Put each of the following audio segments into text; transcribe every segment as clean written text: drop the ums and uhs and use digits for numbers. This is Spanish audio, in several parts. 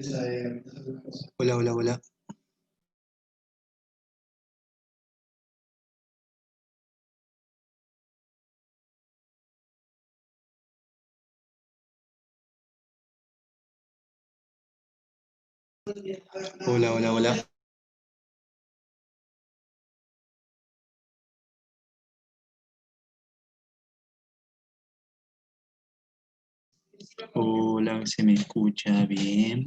Hola, hola, hola. Hola, hola, hola. Hola, ¿se me escucha bien?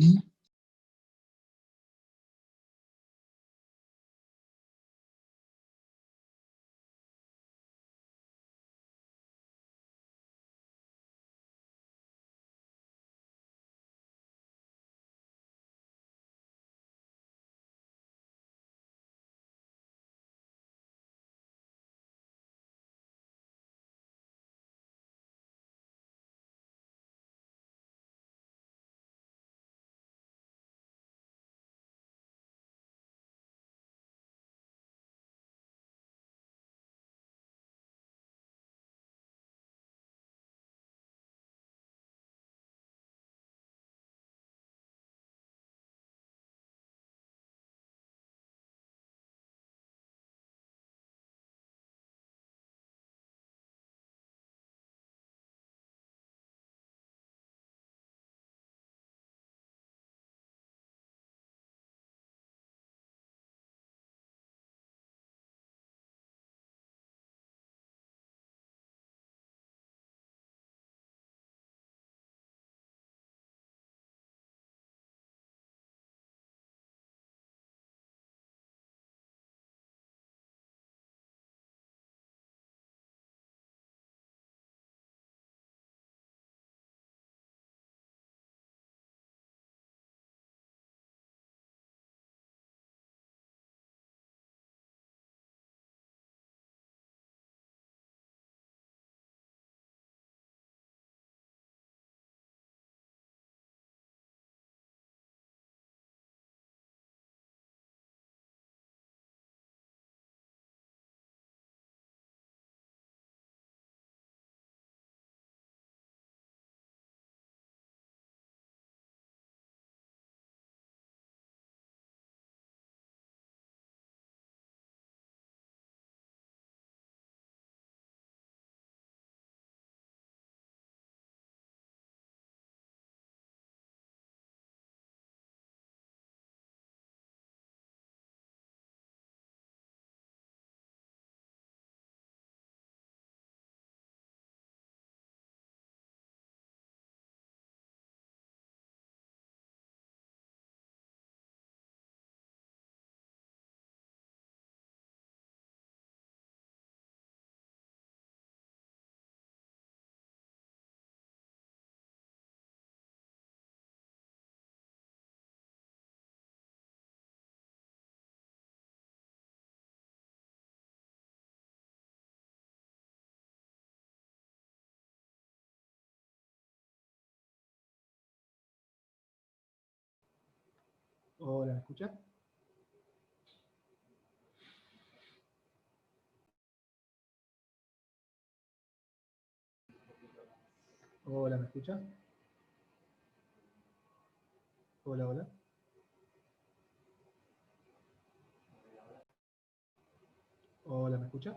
Hola, ¿me escucha? Hola, ¿me escucha? Hola, hola. Hola, ¿me escucha?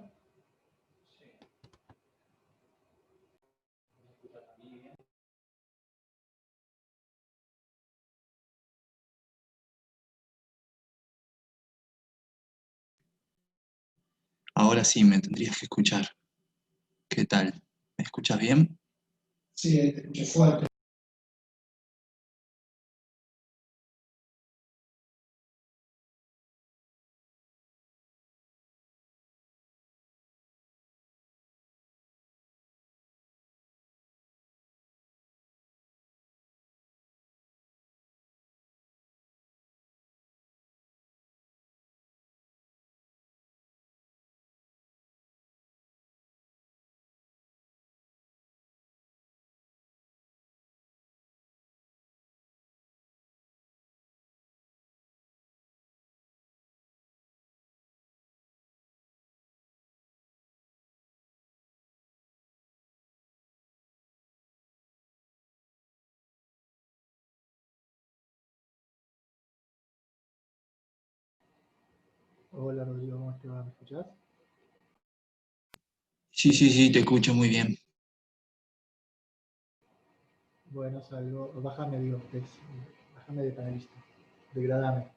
Ahora sí me tendrías que escuchar. ¿Qué tal? ¿Me escuchas bien? Sí, te escuché fuerte. Hola Rodrigo, ¿cómo te va? ¿Me escuchás? Sí, sí, sí, te escucho muy bien. Bueno, salgo, bájame, digo, bájame de panelista, degradame.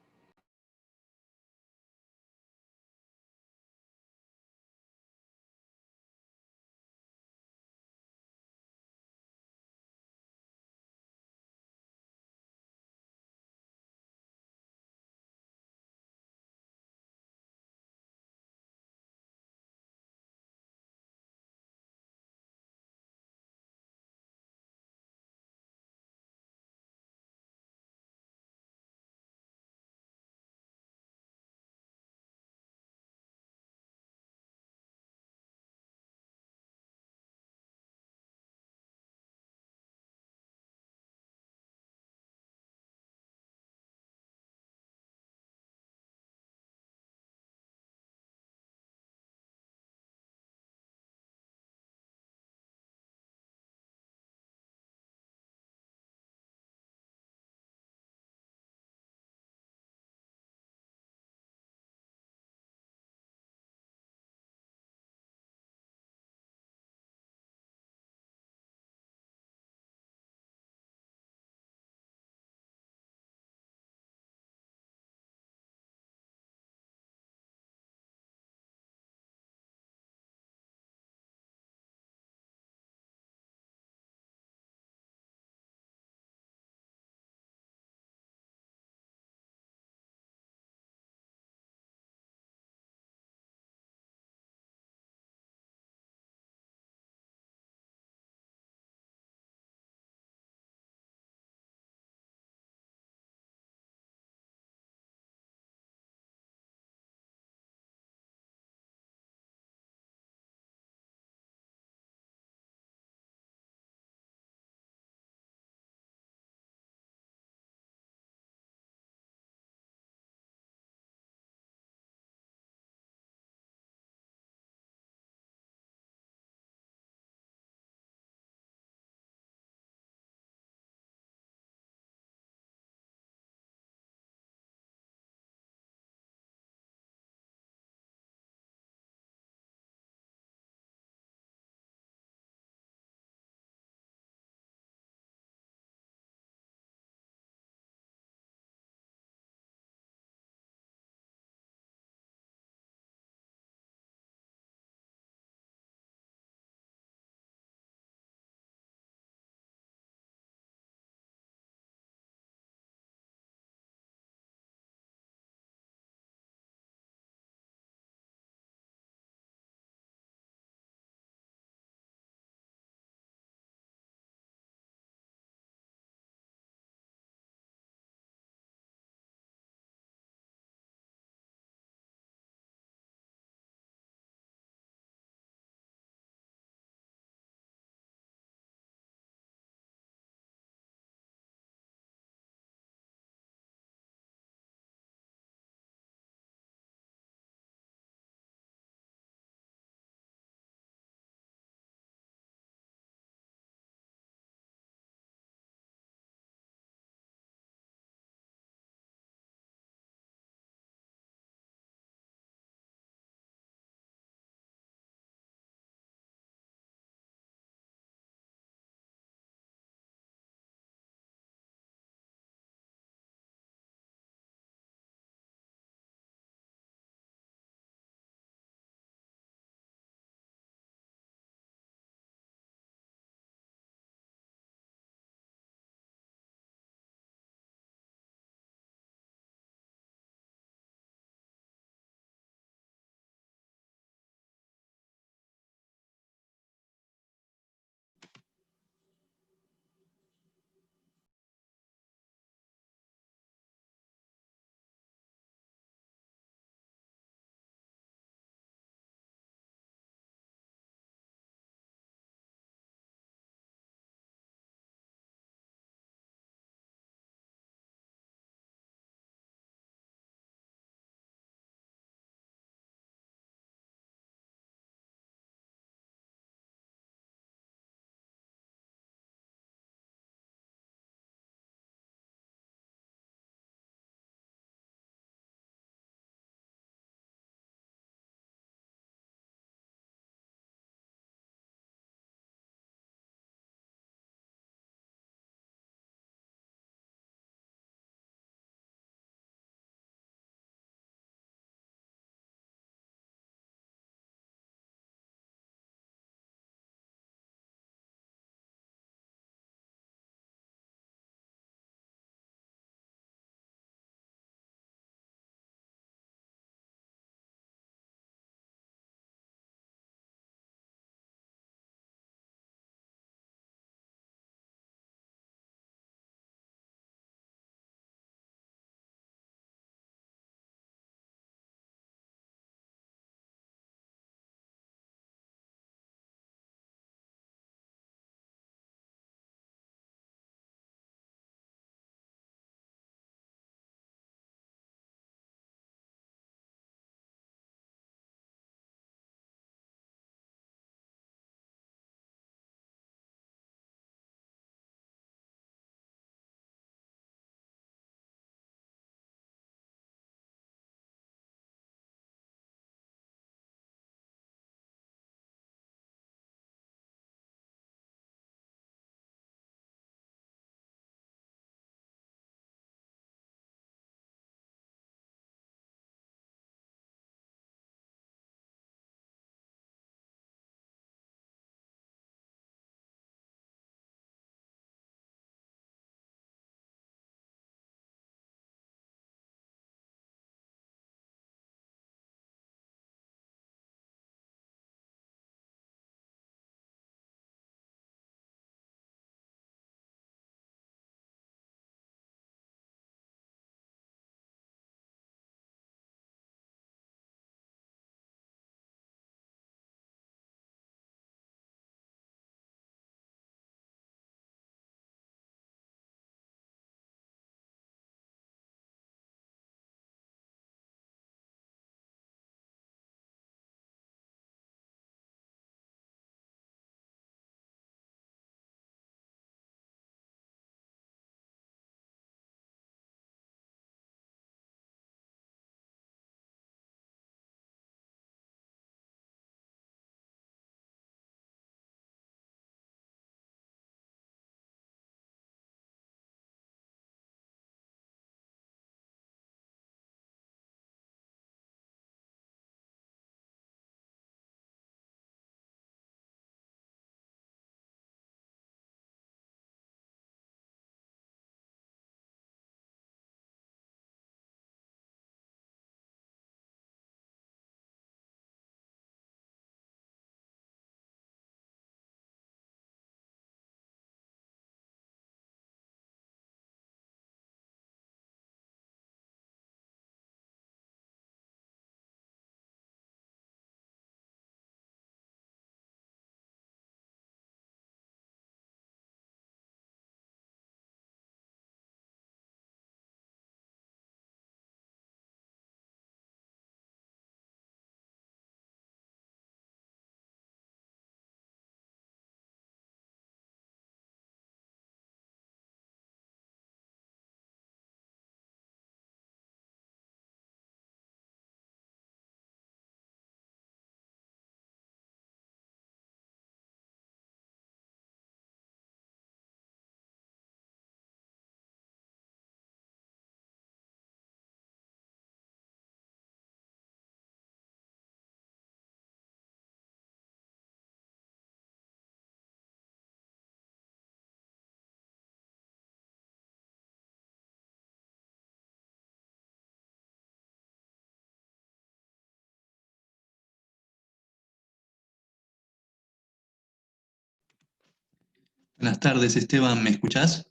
Buenas tardes, Esteban, ¿me escuchás?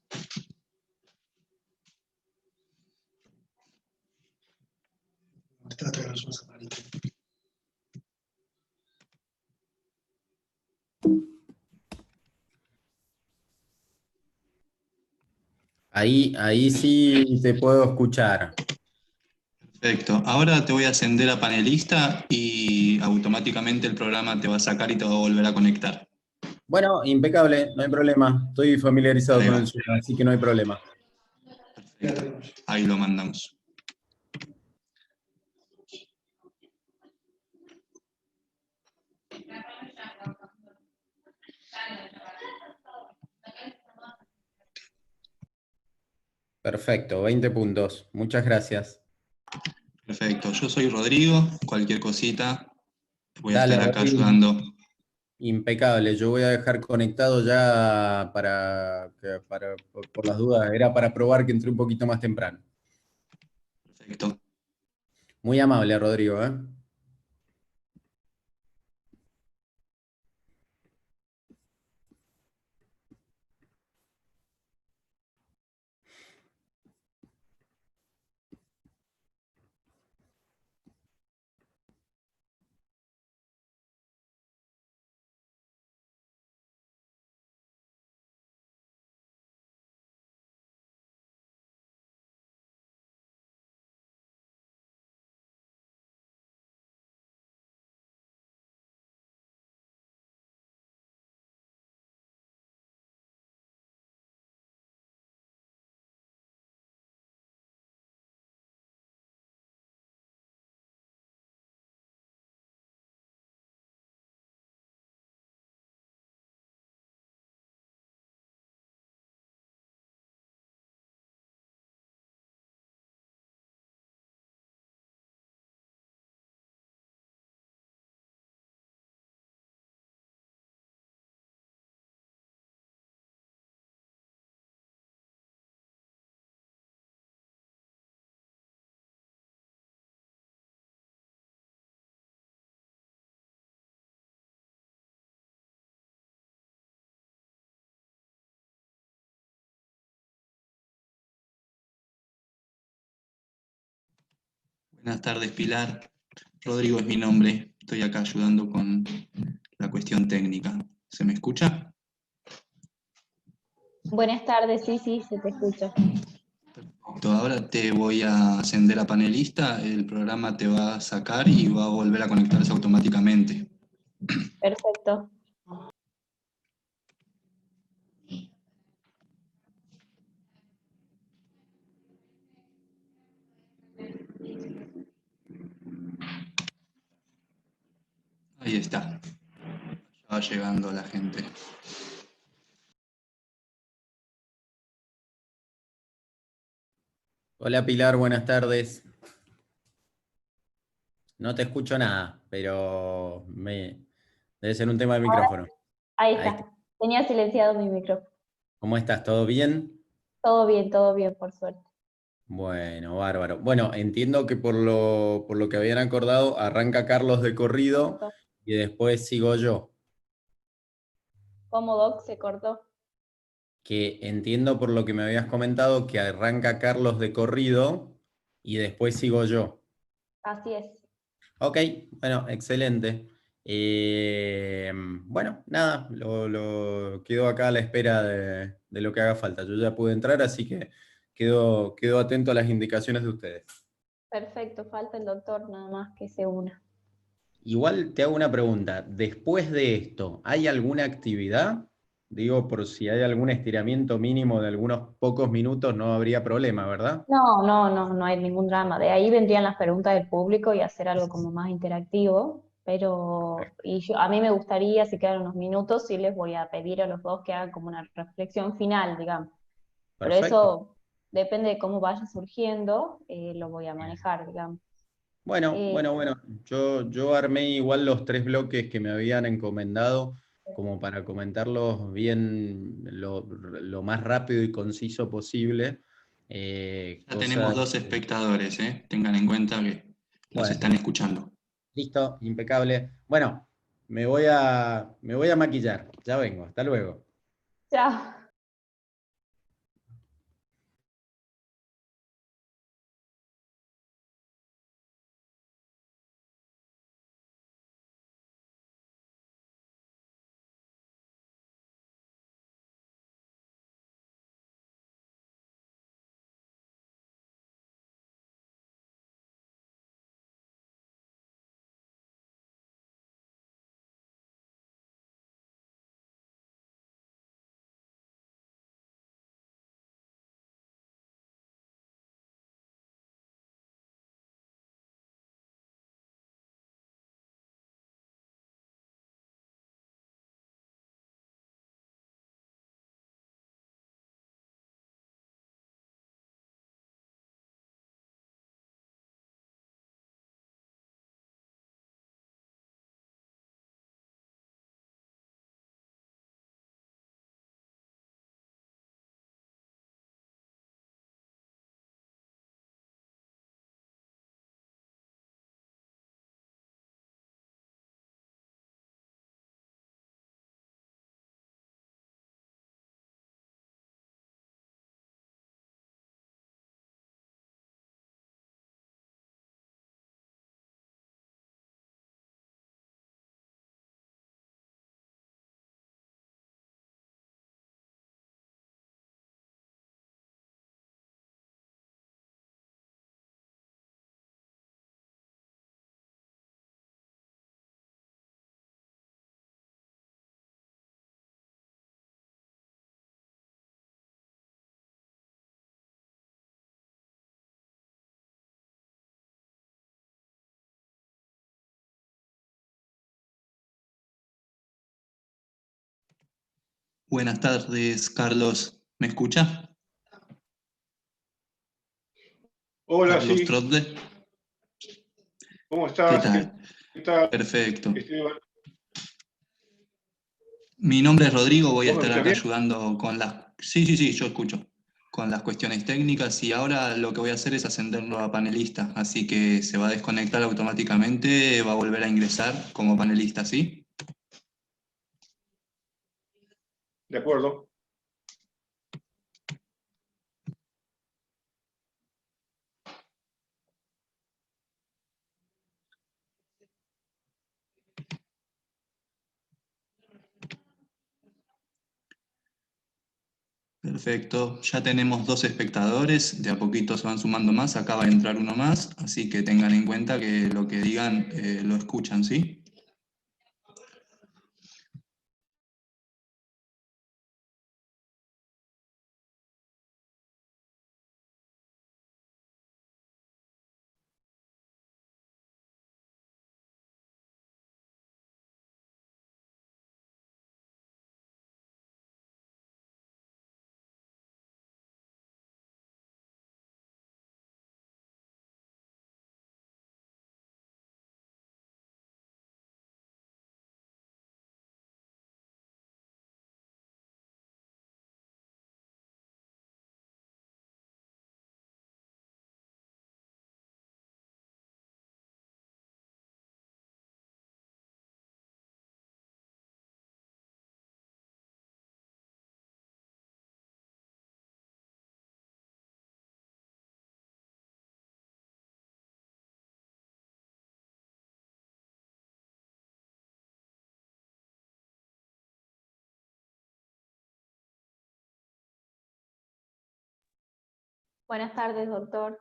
Ahí sí te puedo escuchar. Perfecto. Ahora te voy a ascender a panelista y automáticamente el programa te va a sacar y te va a volver a conectar. Bueno, impecable, no hay problema. Estoy familiarizado Ahí con va. el Zoom, así que no hay problema. Perfecto. Ahí lo mandamos. Perfecto, 20 puntos. Muchas gracias. Perfecto. Yo soy Rodrigo. Cualquier cosita, voy a Dale, estar acá Rodrigo. ayudando. Impecable. Yo voy a dejar conectado ya por las dudas. Era para probar que entré un poquito más temprano. Perfecto. Muy amable, Rodrigo, ¿eh? Buenas tardes, Pilar. Rodrigo es mi nombre. Estoy acá ayudando con la cuestión técnica. ¿Se me escucha? Buenas tardes, sí, se te escucha. Perfecto. Ahora te voy a ascender a panelista. El programa te va a sacar y va a volver a conectarse automáticamente. Perfecto. Ahí está. Ya va llegando la gente. Hola, Pilar, buenas tardes. No te escucho nada, pero debe ser un tema del micrófono. Ahí Ahí está. está. Tenía silenciado mi micrófono. ¿Cómo estás? ¿Todo bien? Todo bien, por suerte. Bueno, bárbaro. Bueno, entiendo que por lo que habían acordado, arranca Carlos de corrido y después sigo yo. ¿Cómo Doc se cortó? Que entiendo por lo que me habías comentado que arranca Carlos de corrido y después sigo yo. Así es. Ok, bueno, excelente. Bueno, nada, quedo acá a la espera de lo que haga falta. Yo ya pude entrar, así que quedo atento a las indicaciones de ustedes. Perfecto, falta el doctor nada más que se una. Igual te hago una pregunta. Después de esto, ¿hay alguna actividad? Digo, por si hay algún estiramiento mínimo de algunos pocos minutos, no habría problema, ¿verdad? No hay ningún drama. De ahí vendrían las preguntas del público y hacer algo como más interactivo. Pero a mí me gustaría, si quedan unos minutos, sí les voy a pedir a los dos que hagan como una reflexión final, digamos. Pero Perfecto. eso depende de cómo vaya surgiendo, lo voy a manejar, digamos. Eh, Bueno. Yo armé igual los 3 bloques que me habían encomendado como para comentarlos bien lo más rápido y conciso posible. Ya tenemos Cosa 2 espectadores, ¿eh? Tengan en cuenta que los bueno, están escuchando. listo, impecable. Bueno, me voy a maquillar. Ya vengo, hasta luego. Chao. Buenas tardes, Carlos. ¿Me escucha? Hola, Carlos sí. Trotde. ¿Cómo ¿Qué estás? tal? ¿Qué tal, Perfecto. Esteban? Mi nombre es Rodrigo, voy a ¿Vos me estar escuchás acá bien? ayudando con las... Sí, yo escucho. Con las cuestiones técnicas y ahora lo que voy a hacer es ascenderlo a panelista, así que se va a desconectar automáticamente, va a volver a ingresar como panelista, ¿sí? De acuerdo. Perfecto, ya tenemos 2 espectadores, de a poquito se van sumando más, acaba de entrar uno más, así que tengan en cuenta que lo que digan lo escuchan, ¿sí? Buenas tardes, doctor.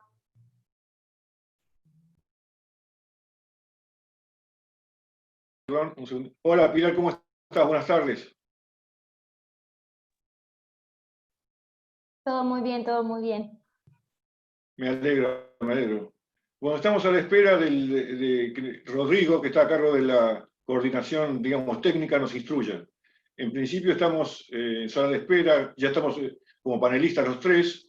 Perdón, un segundo. Hola, Pilar, ¿cómo estás? Buenas tardes. Todo muy bien, todo muy bien. Me alegro, me alegro. Bueno, estamos a la espera de que Rodrigo, que está a cargo de la coordinación, digamos, técnica, nos instruya. En principio estamos en sala de espera, ya estamos como panelistas los tres,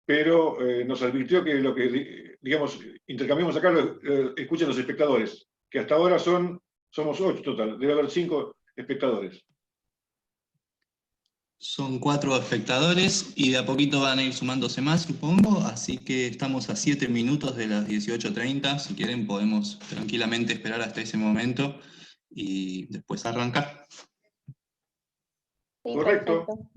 pero nos advirtió que lo que, digamos, intercambiamos acá lo escuchan los espectadores, que hasta ahora somos 8 total, debe haber 5 espectadores. Son 4 espectadores y de a poquito van a ir sumándose más, supongo, así que estamos a 7 minutos de las 18:30. Si quieren podemos tranquilamente esperar hasta ese momento y después arrancar. Sí, Correcto. perfecto.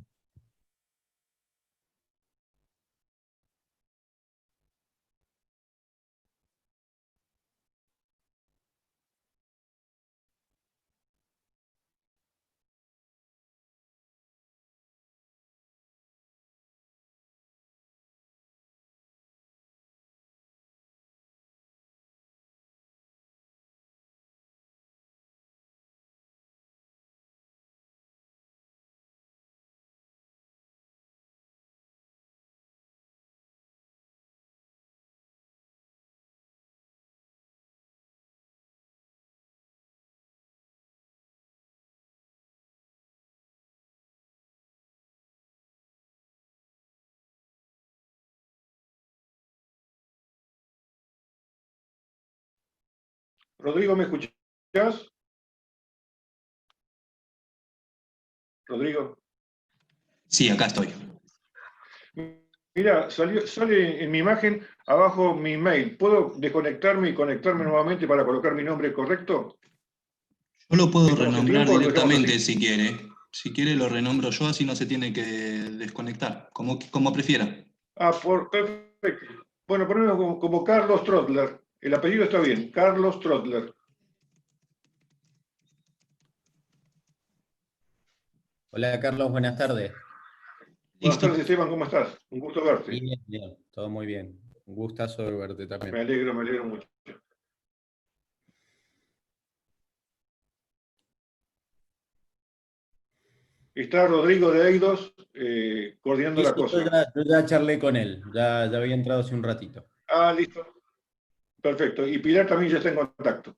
Rodrigo, ¿me escuchás? Rodrigo. Sí, acá estoy. Mira, sale en mi imagen abajo mi mail. ¿Puedo desconectarme y conectarme nuevamente para colocar mi nombre correcto? Yo lo puedo ¿Estamos en renombrar tiempo o lo dejamos directamente así? si quiere. Si quiere lo renombro yo, así no se tiene que desconectar, como prefiera. Perfecto. Bueno, ponemos como Carlos Trotler. El apellido está bien, Carlos Trotler. Hola Carlos, buenas tardes. Buenas Listo. tardes, Esteban, ¿cómo estás? Un gusto verte. Bien, bien, todo muy bien. Un gustazo de verte también. Me alegro mucho. Está Rodrigo de Eidos coordinando Sí, la sí, cosa. yo ya charlé con él, ya había entrado hace un ratito. Ah, listo. Perfecto. Y Pilar también ya está en contacto.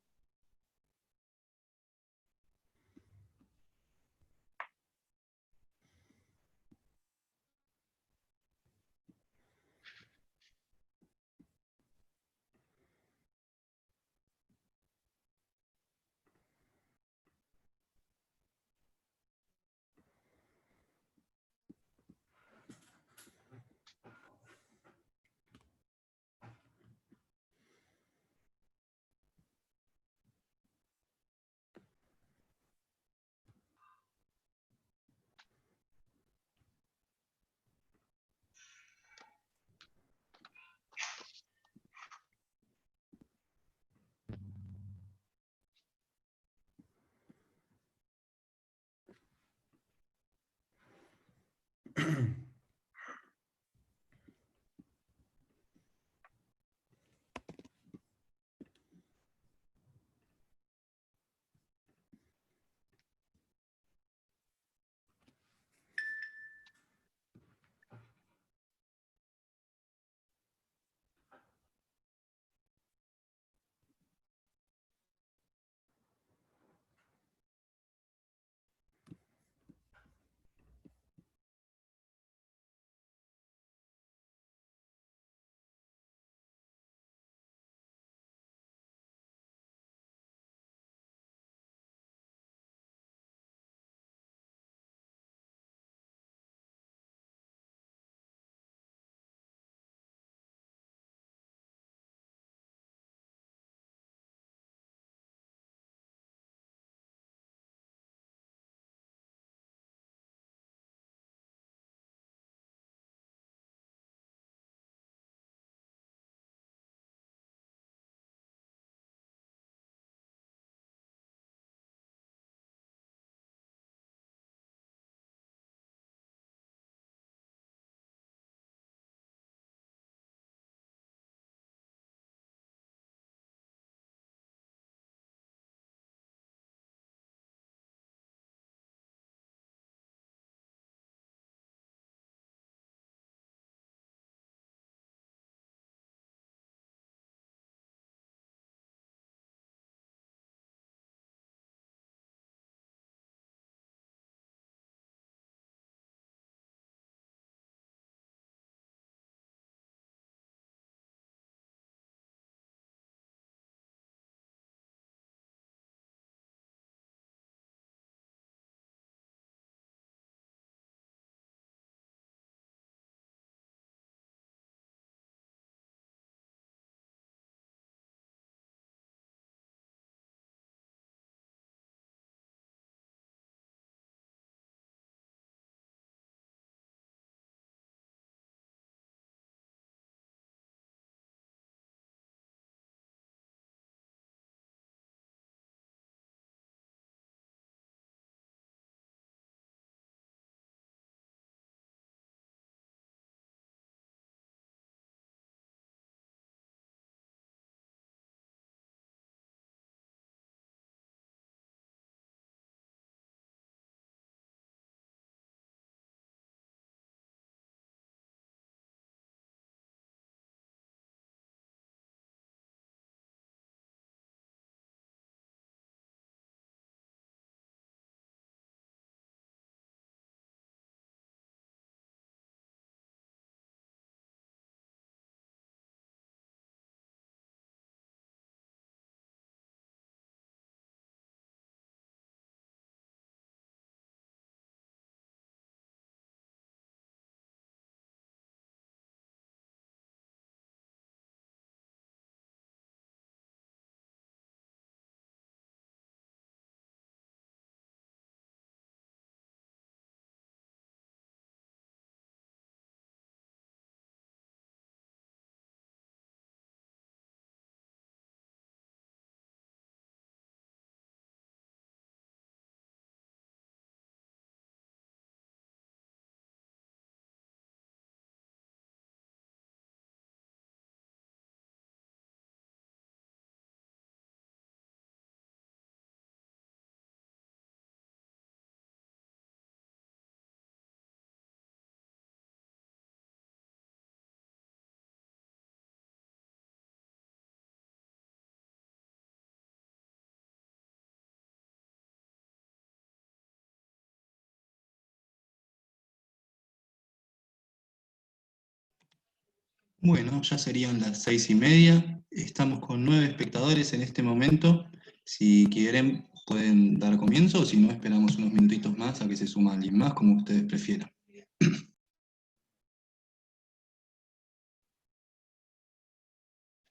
Bueno, ya serían las 6:30. Estamos con 9 espectadores en este momento. Si quieren, pueden dar comienzo, o si no, esperamos unos minutitos más a que se suma alguien más, como ustedes prefieran.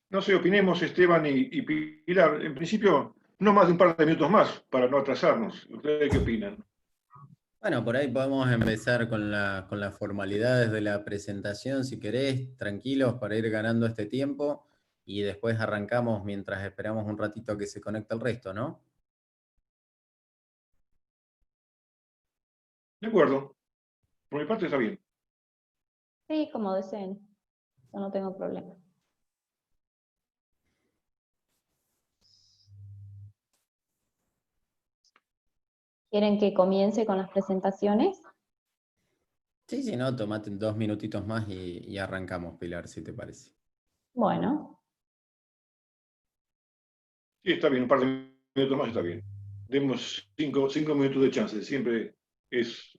No sé, opinemos Esteban y Pilar. En principio, no más de un par de minutos más para no atrasarnos. ¿Ustedes qué opinan? Bueno, por ahí podemos empezar con las formalidades de la presentación, si querés, tranquilos para ir ganando este tiempo y después arrancamos mientras esperamos un ratito a que se conecte el resto, ¿no? De acuerdo. Por mi parte está bien. Sí, como deseen. Yo no tengo problema. ¿Quieren que comience con las presentaciones? Sí, si no, tomate 2 minutitos más y arrancamos, Pilar, si te parece. Bueno, Sí, está bien, un par de minutos más está bien. Demos cinco minutos de chance. Siempre es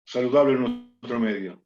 saludable en nuestro medio.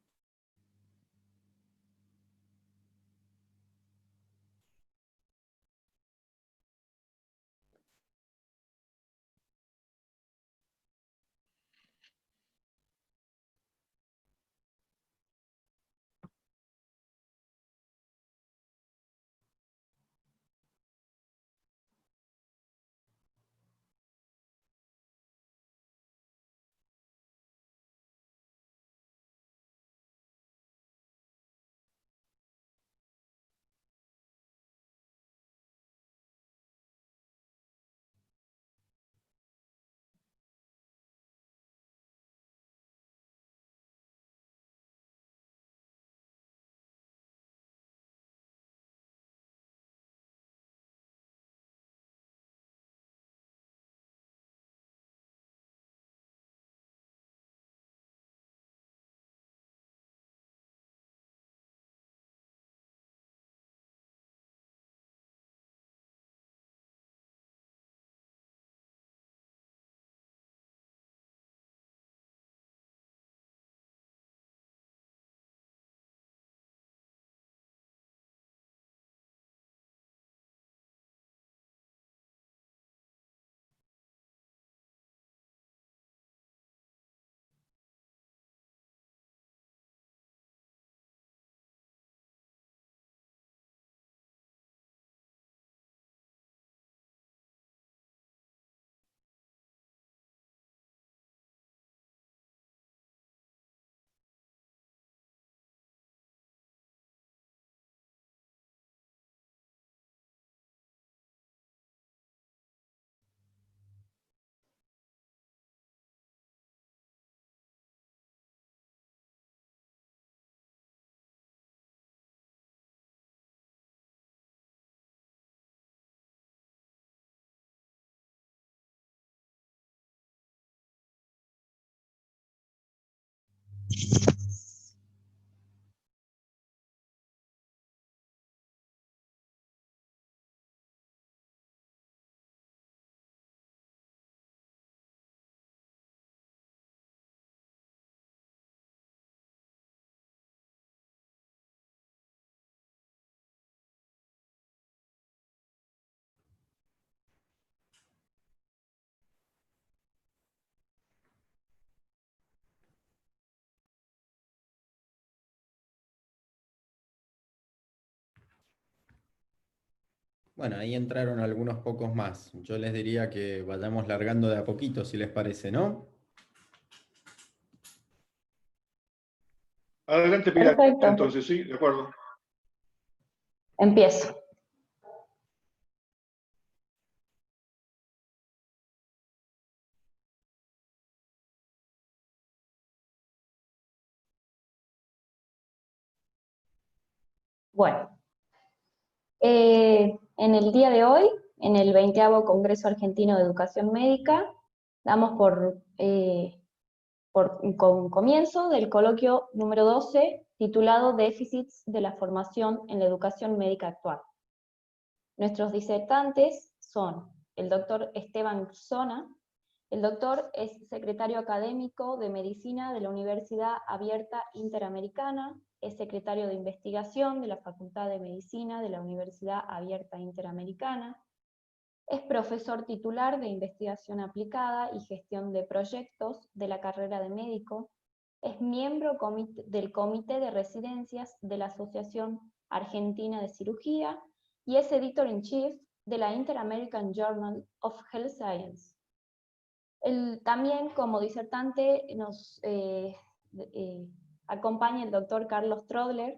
Bueno, ahí entraron algunos pocos más. Yo les diría que vayamos largando de a poquito, si les parece, ¿no? Adelante, Pilar, perfecto. entonces, sí, de acuerdo. Empiezo. Bueno, en el día de hoy, en el 20º Congreso Argentino de Educación Médica, damos con comienzo del coloquio número 12, titulado Déficits de la formación en la educación médica actual. Nuestros disertantes son el doctor Esteban Zona. El doctor es secretario académico de Medicina de la Universidad Abierta Interamericana, es secretario de investigación de la Facultad de Medicina de la Universidad Abierta Interamericana, es profesor titular de investigación aplicada y gestión de proyectos de la carrera de médico, es miembro del Comité de Residencias de la Asociación Argentina de Cirugía y es editor-in-chief de la Inter-American Journal of Health Science. También como disertante nos acompaña el doctor Carlos Strodler.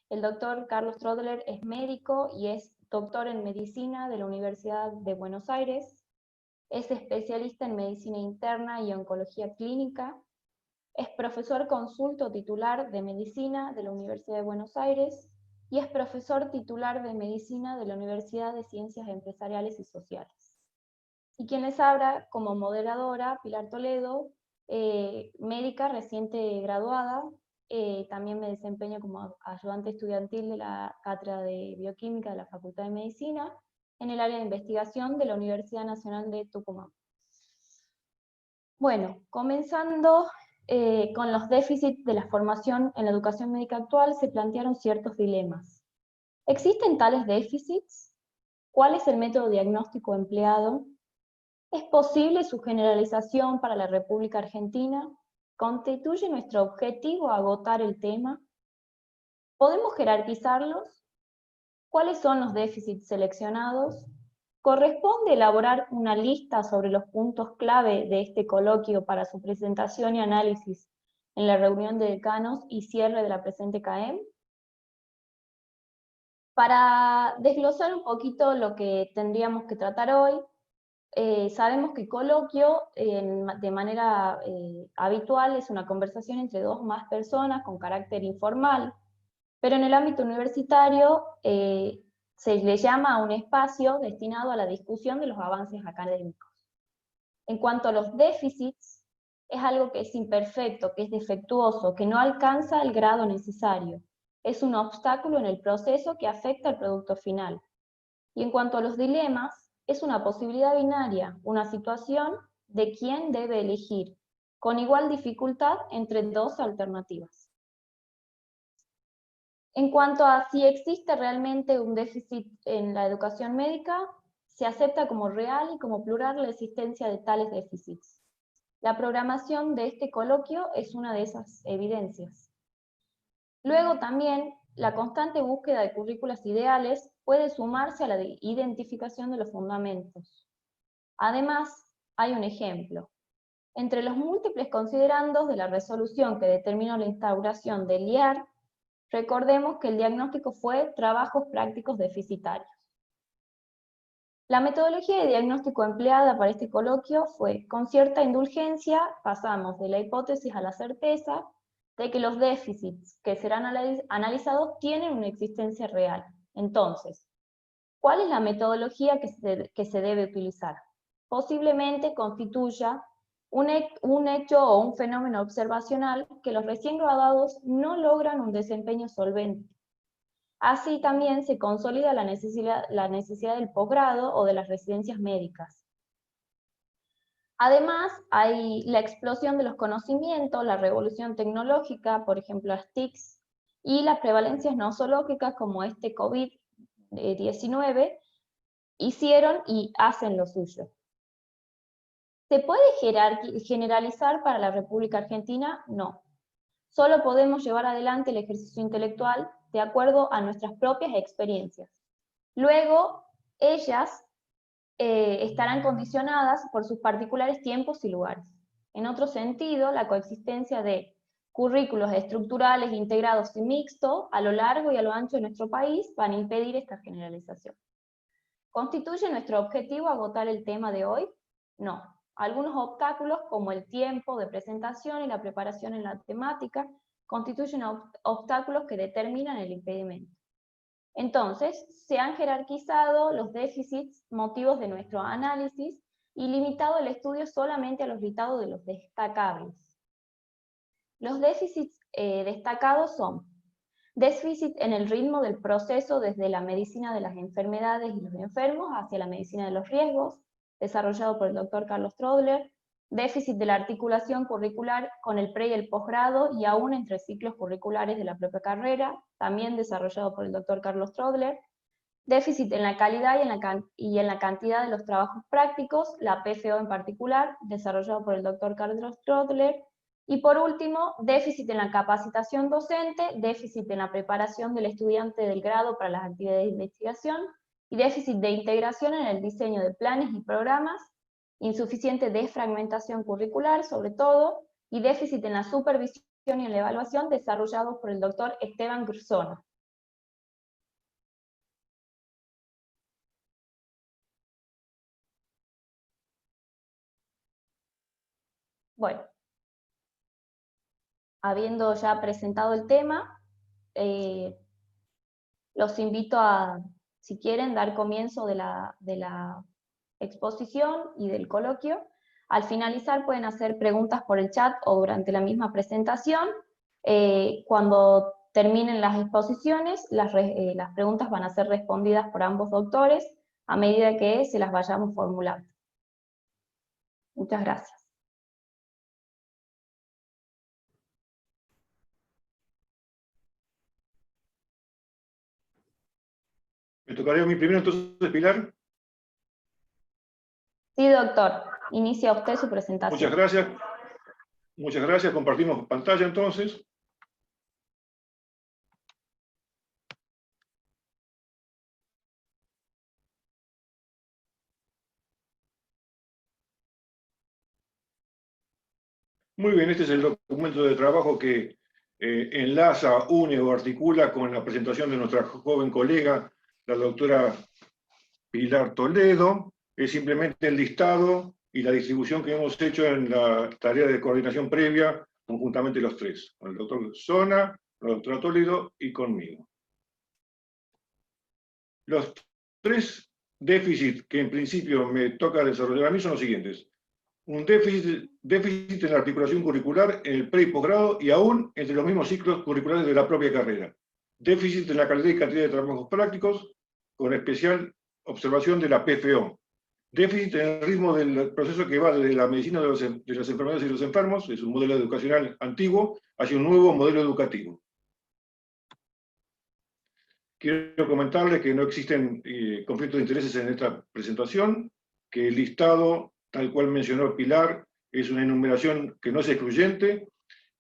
El doctor Carlos Strodler es médico y es doctor en medicina de la Universidad de Buenos Aires, es especialista en medicina interna y oncología clínica, es profesor consulto titular de medicina de la Universidad de Buenos Aires y es profesor titular de medicina de la Universidad de Ciencias Empresariales y Sociales. Y quien les habla como moderadora, Pilar Toledo, médica reciente graduada, también me desempeño como ayudante estudiantil de la Cátedra de Bioquímica de la Facultad de Medicina, en el área de investigación de la Universidad Nacional de Tucumán. Bueno, comenzando con los déficits de la formación en la educación médica actual, se plantearon ciertos dilemas. ¿Existen tales déficits? ¿Cuál es el método diagnóstico empleado? ¿Es posible su generalización para la República Argentina? ¿Constituye nuestro objetivo agotar el tema? ¿Podemos jerarquizarlos? ¿Cuáles son los déficits seleccionados? ¿Corresponde elaborar una lista sobre los puntos clave de este coloquio para su presentación y análisis en la reunión de decanos y cierre de la presente CAEM? Para desglosar un poquito lo que tendríamos que tratar hoy, sabemos que coloquio de manera habitual es una conversación entre dos o más personas con carácter informal, pero en el ámbito universitario se le llama a un espacio destinado a la discusión de los avances académicos. En cuanto a los déficits, es algo que es imperfecto, que es defectuoso, que no alcanza el grado necesario. Es un obstáculo en el proceso que afecta al producto final. Y en cuanto a los dilemas, es una posibilidad binaria, una situación de quién debe elegir, con igual dificultad entre dos alternativas. En cuanto a si existe realmente un déficit en la educación médica, se acepta como real y como plural la existencia de tales déficits. La programación de este coloquio es una de esas evidencias. Luego también, la constante búsqueda de currículas ideales puede sumarse a la identificación de los fundamentos. Además, hay un ejemplo. Entre los múltiples considerandos de la resolución que determinó la instauración del IAR, recordemos que el diagnóstico fue trabajos prácticos deficitarios. La metodología de diagnóstico empleada para este coloquio fue, con cierta indulgencia, pasamos de la hipótesis a la certeza de que los déficits que serán analizados tienen una existencia real. Entonces, ¿cuál es la metodología que se debe utilizar? Posiblemente constituya un hecho o un fenómeno observacional que los recién graduados no logran un desempeño solvente. Así también se consolida la necesidad del posgrado o de las residencias médicas. Además, hay la explosión de los conocimientos, la revolución tecnológica, por ejemplo las TICs, y las prevalencias nosológicas como este COVID-19, hicieron y hacen lo suyo. ¿Se puede generalizar para la República Argentina? No. Solo podemos llevar adelante el ejercicio intelectual de acuerdo a nuestras propias experiencias. Luego, ellas estarán condicionadas por sus particulares tiempos y lugares. En otro sentido, la coexistencia de currículos estructurales integrados y mixtos a lo largo y a lo ancho de nuestro país van a impedir esta generalización. ¿Constituye nuestro objetivo agotar el tema de hoy? No. Algunos obstáculos, como el tiempo de presentación y la preparación en la temática, constituyen obstáculos que determinan el impedimento. Entonces, se han jerarquizado los déficits, motivos de nuestro análisis, y limitado el estudio solamente a los citados de los destacables. Los déficits destacados son déficit en el ritmo del proceso desde la medicina de las enfermedades y los enfermos hacia la medicina de los riesgos, desarrollado por el doctor Carlos Strodler, déficit de la articulación curricular con el pre y el posgrado y aún entre ciclos curriculares de la propia carrera, también desarrollado por el doctor Carlos Strodler, déficit en la calidad y en la cantidad de los trabajos prácticos, la PFO en particular, desarrollado por el doctor Carlos Strodler, y por último, déficit en la capacitación docente, déficit en la preparación del estudiante del grado para las actividades de investigación, y déficit de integración en el diseño de planes y programas, insuficiente desfragmentación curricular sobre todo, y déficit en la supervisión y en la evaluación desarrollados por el doctor Esteban Cruzona. Bueno, habiendo ya presentado el tema, los invito a, si quieren, dar comienzo de la exposición y del coloquio. Al finalizar pueden hacer preguntas por el chat o durante la misma presentación. Cuando terminen las exposiciones, las preguntas van a ser respondidas por ambos doctores a medida que se las vayamos formulando. Muchas gracias. ¿Me tocaría a mí primero entonces, Pilar? Sí, doctor. Inicia usted su presentación. Muchas gracias. Muchas gracias. Compartimos pantalla entonces. Muy bien, este es el documento de trabajo que enlaza, une o articula con la presentación de nuestra joven colega, la doctora Pilar Toledo. Es simplemente el listado y la distribución que hemos hecho en la tarea de coordinación previa, conjuntamente los tres, con el doctor Zona, la doctora Toledo y conmigo. Los tres déficits que en principio me toca desarrollar a mí son los siguientes. Un déficit en la articulación curricular en el pre y posgrado y aún entre los mismos ciclos curriculares de la propia carrera. Déficit en la calidad y cantidad de trabajos prácticos, con especial observación de la PFO. Déficit en el ritmo del proceso que va desde la medicina de las enfermedades y los enfermos, es un modelo educacional antiguo, hacia un nuevo modelo educativo. Quiero comentarles que no existen conflictos de intereses en esta presentación, que el listado, tal cual mencionó Pilar, es una enumeración que no es excluyente,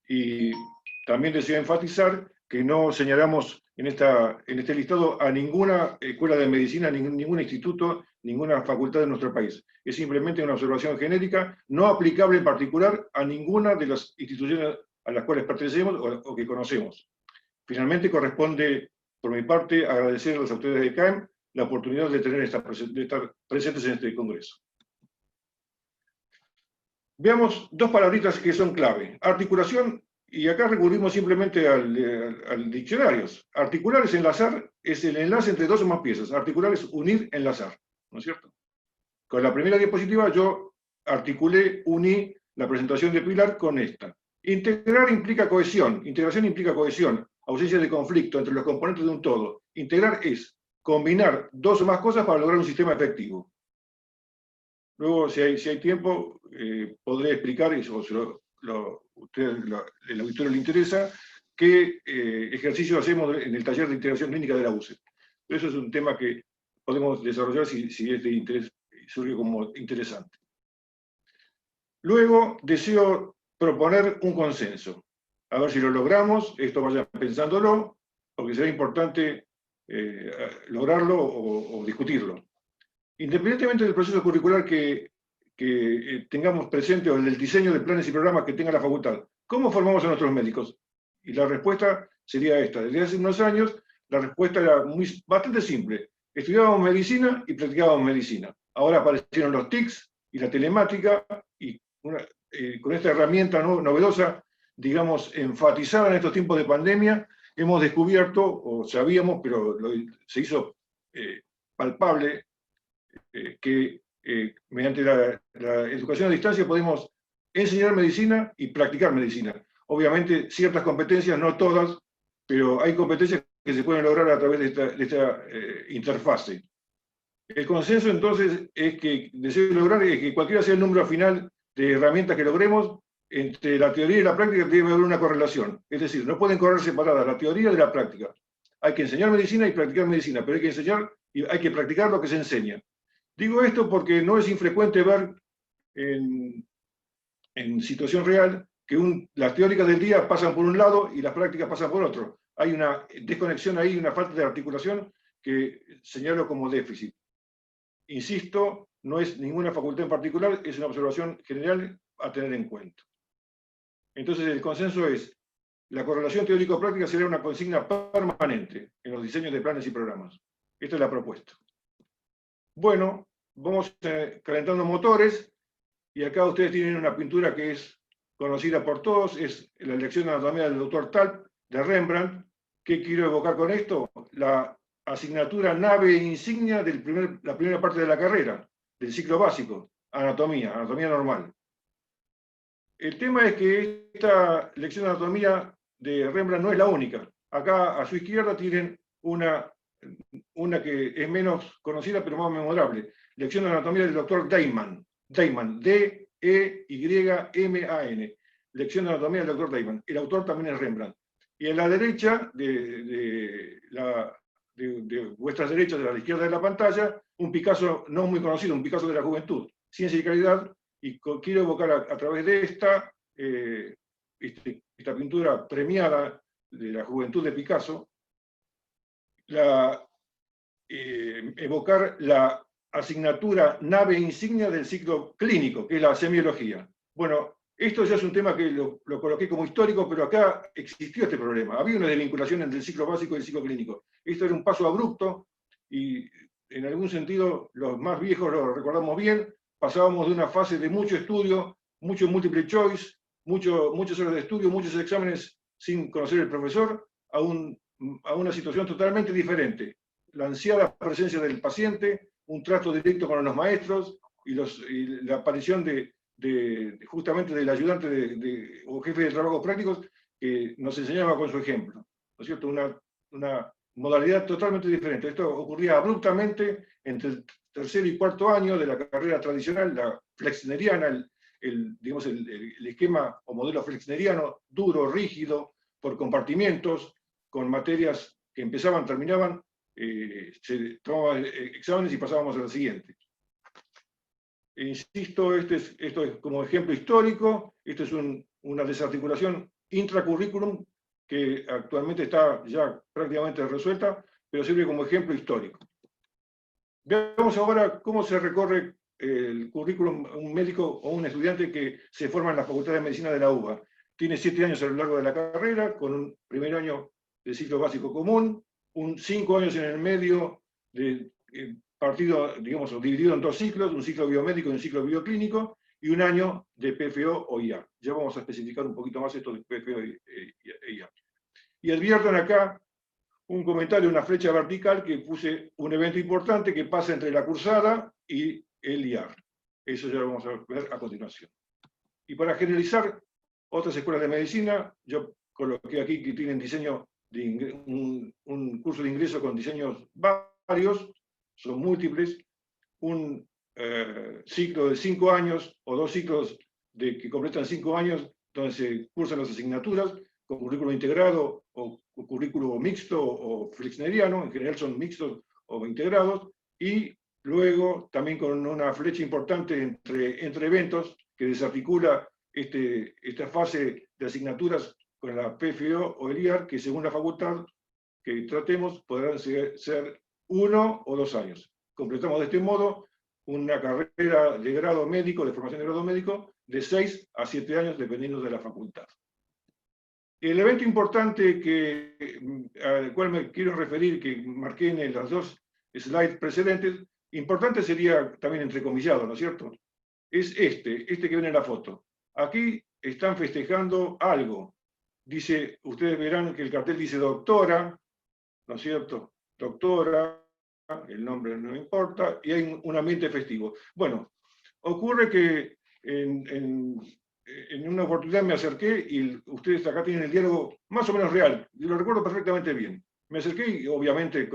y también deseo enfatizar que no señalamos en este listado a ninguna escuela de medicina, ningún instituto, ninguna facultad de nuestro país. Es simplemente una observación genérica, no aplicable en particular a ninguna de las instituciones a las cuales pertenecemos o que conocemos. Finalmente, corresponde, por mi parte, agradecer a las autoridades de CAEM la oportunidad de estar presentes en este congreso. Veamos dos palabritas que son clave. Articulación, y acá recurrimos simplemente al diccionario. Articular es enlazar, es el enlace entre dos o más piezas. Articular es unir, enlazar, ¿no es cierto? Con la primera diapositiva yo articulé, uní la presentación de Pilar con esta. Integrar implica cohesión, integración implica cohesión, ausencia de conflicto entre los componentes de un todo. Integrar es combinar dos o más cosas para lograr un sistema efectivo. Luego, si hay tiempo, podré explicar, y si el auditorio le interesa, qué ejercicio hacemos en el taller de integración clínica de la UCE. Eso es un tema que podemos desarrollar si es de interés, surge como interesante. Luego, deseo proponer un consenso. A ver si lo logramos, esto vayan pensándolo, porque será importante lograrlo o discutirlo. Independientemente del proceso curricular que tengamos presente o del diseño de planes y programas que tenga la facultad, ¿cómo formamos a nuestros médicos? Y la respuesta sería esta. Desde hace unos años, la respuesta era bastante simple. Estudiábamos medicina y practicábamos medicina. Ahora aparecieron los TICs y la telemática, y con esta herramienta novedosa, digamos, enfatizada en estos tiempos de pandemia, hemos descubierto, o sabíamos, pero se hizo palpable, que mediante la educación a distancia podemos enseñar medicina y practicar medicina. Obviamente ciertas competencias, no todas, pero hay competencias que se pueden lograr a través de esta interfase. El consenso entonces es que deseo lograr es que cualquiera sea el número final de herramientas que logremos, entre la teoría y la práctica debe haber una correlación. Es decir, no pueden correr separadas la teoría de la práctica. Hay que enseñar medicina y practicar medicina, pero hay que enseñar y hay que practicar lo que se enseña. Digo esto porque no es infrecuente ver en situación real que las teóricas del día pasan por un lado y las prácticas pasan por otro. Hay una desconexión ahí, una falta de articulación que señalo como déficit. Insisto, no es ninguna facultad en particular, es una observación general a tener en cuenta. Entonces el consenso es, la correlación teórico-práctica será una consigna permanente en los diseños de planes y programas. Esta es la propuesta. Bueno, vamos calentando motores, y acá ustedes tienen una pintura que es conocida por todos, es la lección de anatomía del doctor Talp, de Rembrandt. ¿Qué quiero evocar con esto? La asignatura nave insignia de la primera parte de la carrera, del ciclo básico, anatomía normal. El tema es que esta lección de anatomía de Rembrandt no es la única. Acá a su izquierda tienen una que es menos conocida pero más memorable. Lección de anatomía del doctor Deiman. Deiman, D-E-Y-M-A-N. Lección de anatomía del doctor Deiman. El autor también es Rembrandt. Y en la derecha, de vuestras derechas, de la izquierda de la pantalla, un Picasso no muy conocido, un Picasso de la juventud. Ciencia y calidad, y quiero evocar a través de esta pintura premiada de la juventud de Picasso, evocar la asignatura nave insignia del ciclo clínico, que es la semiología. Bueno, esto ya es un tema que lo coloqué como histórico, pero acá existió este problema. Había una desvinculación entre el ciclo básico y el ciclo clínico. Esto era un paso abrupto y, en algún sentido, los más viejos lo recordamos bien, pasábamos de una fase de mucho estudio, mucho multiple choice, muchas horas de estudio, muchos exámenes sin conocer el profesor, a una situación totalmente diferente. La ansiada presencia del paciente, un trato directo con los maestros y la aparición justamente del ayudante o jefe de trabajos prácticos que nos enseñaba con su ejemplo. ¿No es cierto? Una modalidad totalmente diferente. Esto ocurría abruptamente entre el tercer y cuarto año de la carrera tradicional, la flexneriana, digamos, el esquema o modelo flexneriano, duro, rígido, por compartimientos, con materias que empezaban, terminaban, se tomaban exámenes y pasábamos a la siguiente. Insisto, esto es como ejemplo histórico, esto es una desarticulación intracurriculum que actualmente está ya prácticamente resuelta, pero sirve como ejemplo histórico. Veamos ahora cómo se recorre el currículum un médico o un estudiante que se forma en la Facultad de Medicina de la UBA. Tiene 7 años a lo largo de la carrera, con un primer año de ciclo básico común, 5 años en el medio de partido, digamos, dividido en 2 ciclos, un ciclo biomédico y un ciclo bioclínico, y 1 año de PFO o IA. Ya vamos a especificar un poquito más esto de PFO e IA. Y adviertan acá un comentario, una flecha vertical, que puse un evento importante que pasa entre la cursada y el IAR. Eso ya lo vamos a ver a continuación. Y para generalizar, otras escuelas de medicina, yo coloqué aquí que tienen diseño un curso de ingreso con diseños varios, son múltiples, un ciclo de 5 años o 2 ciclos que completan 5 años, donde se cursan las asignaturas con currículo integrado o currículo mixto o flexneriano, en general son mixtos o integrados, y luego también con una flecha importante entre eventos que desarticula esta fase de asignaturas con la PFO o el IAR, que según la facultad que tratemos podrán ser 1 o 2 años. Completamos de este modo una carrera de grado médico, de formación de grado médico, de 6 a 7 años, dependiendo de la facultad. El evento importante al cual me quiero referir, que marqué en las 2 slides precedentes, importante sería también entrecomillado, ¿no es cierto? Es este que viene en la foto. Aquí están festejando algo. Dice, ustedes verán que el cartel dice doctora, ¿no es cierto? Doctora, el nombre no importa, y hay un ambiente festivo. Bueno, ocurre que en una oportunidad me acerqué, y ustedes acá tienen el diálogo más o menos real, y lo recuerdo perfectamente bien. Me acerqué y obviamente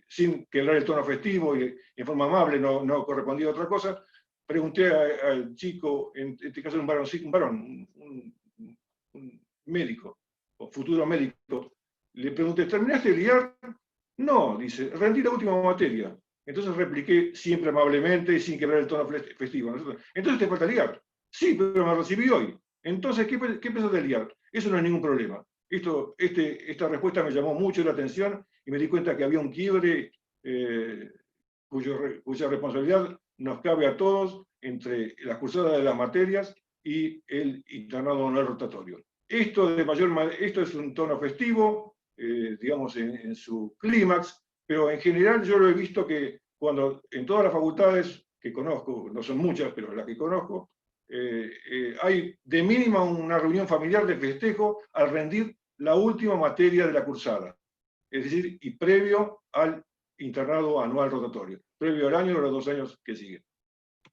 sin quebrar el tono festivo y en forma amable, no correspondía a otra cosa, pregunté al chico, en este caso un varón, un médico, o futuro médico, le pregunté, ¿terminaste el IAR? No, dice, rendí la última materia. Entonces repliqué siempre amablemente y sin quebrar el tono festivo. Entonces te falta el IAR. Sí, pero me recibí hoy. Entonces, ¿qué pensás del IAR? Eso no es ningún problema. Esta respuesta me llamó mucho la atención y me di cuenta que había un quiebre cuya responsabilidad nos cabe a todos entre la cursada de las materias y el internado no rotatorio. Esto es un tono festivo, digamos, en su clímax, pero en general yo lo he visto que cuando en todas las facultades que conozco, no son muchas, pero las que conozco, hay de mínima una reunión familiar de festejo al rendir la última materia de la cursada, es decir, y previo al internado anual rotatorio, previo al año o los 2 años que siguen.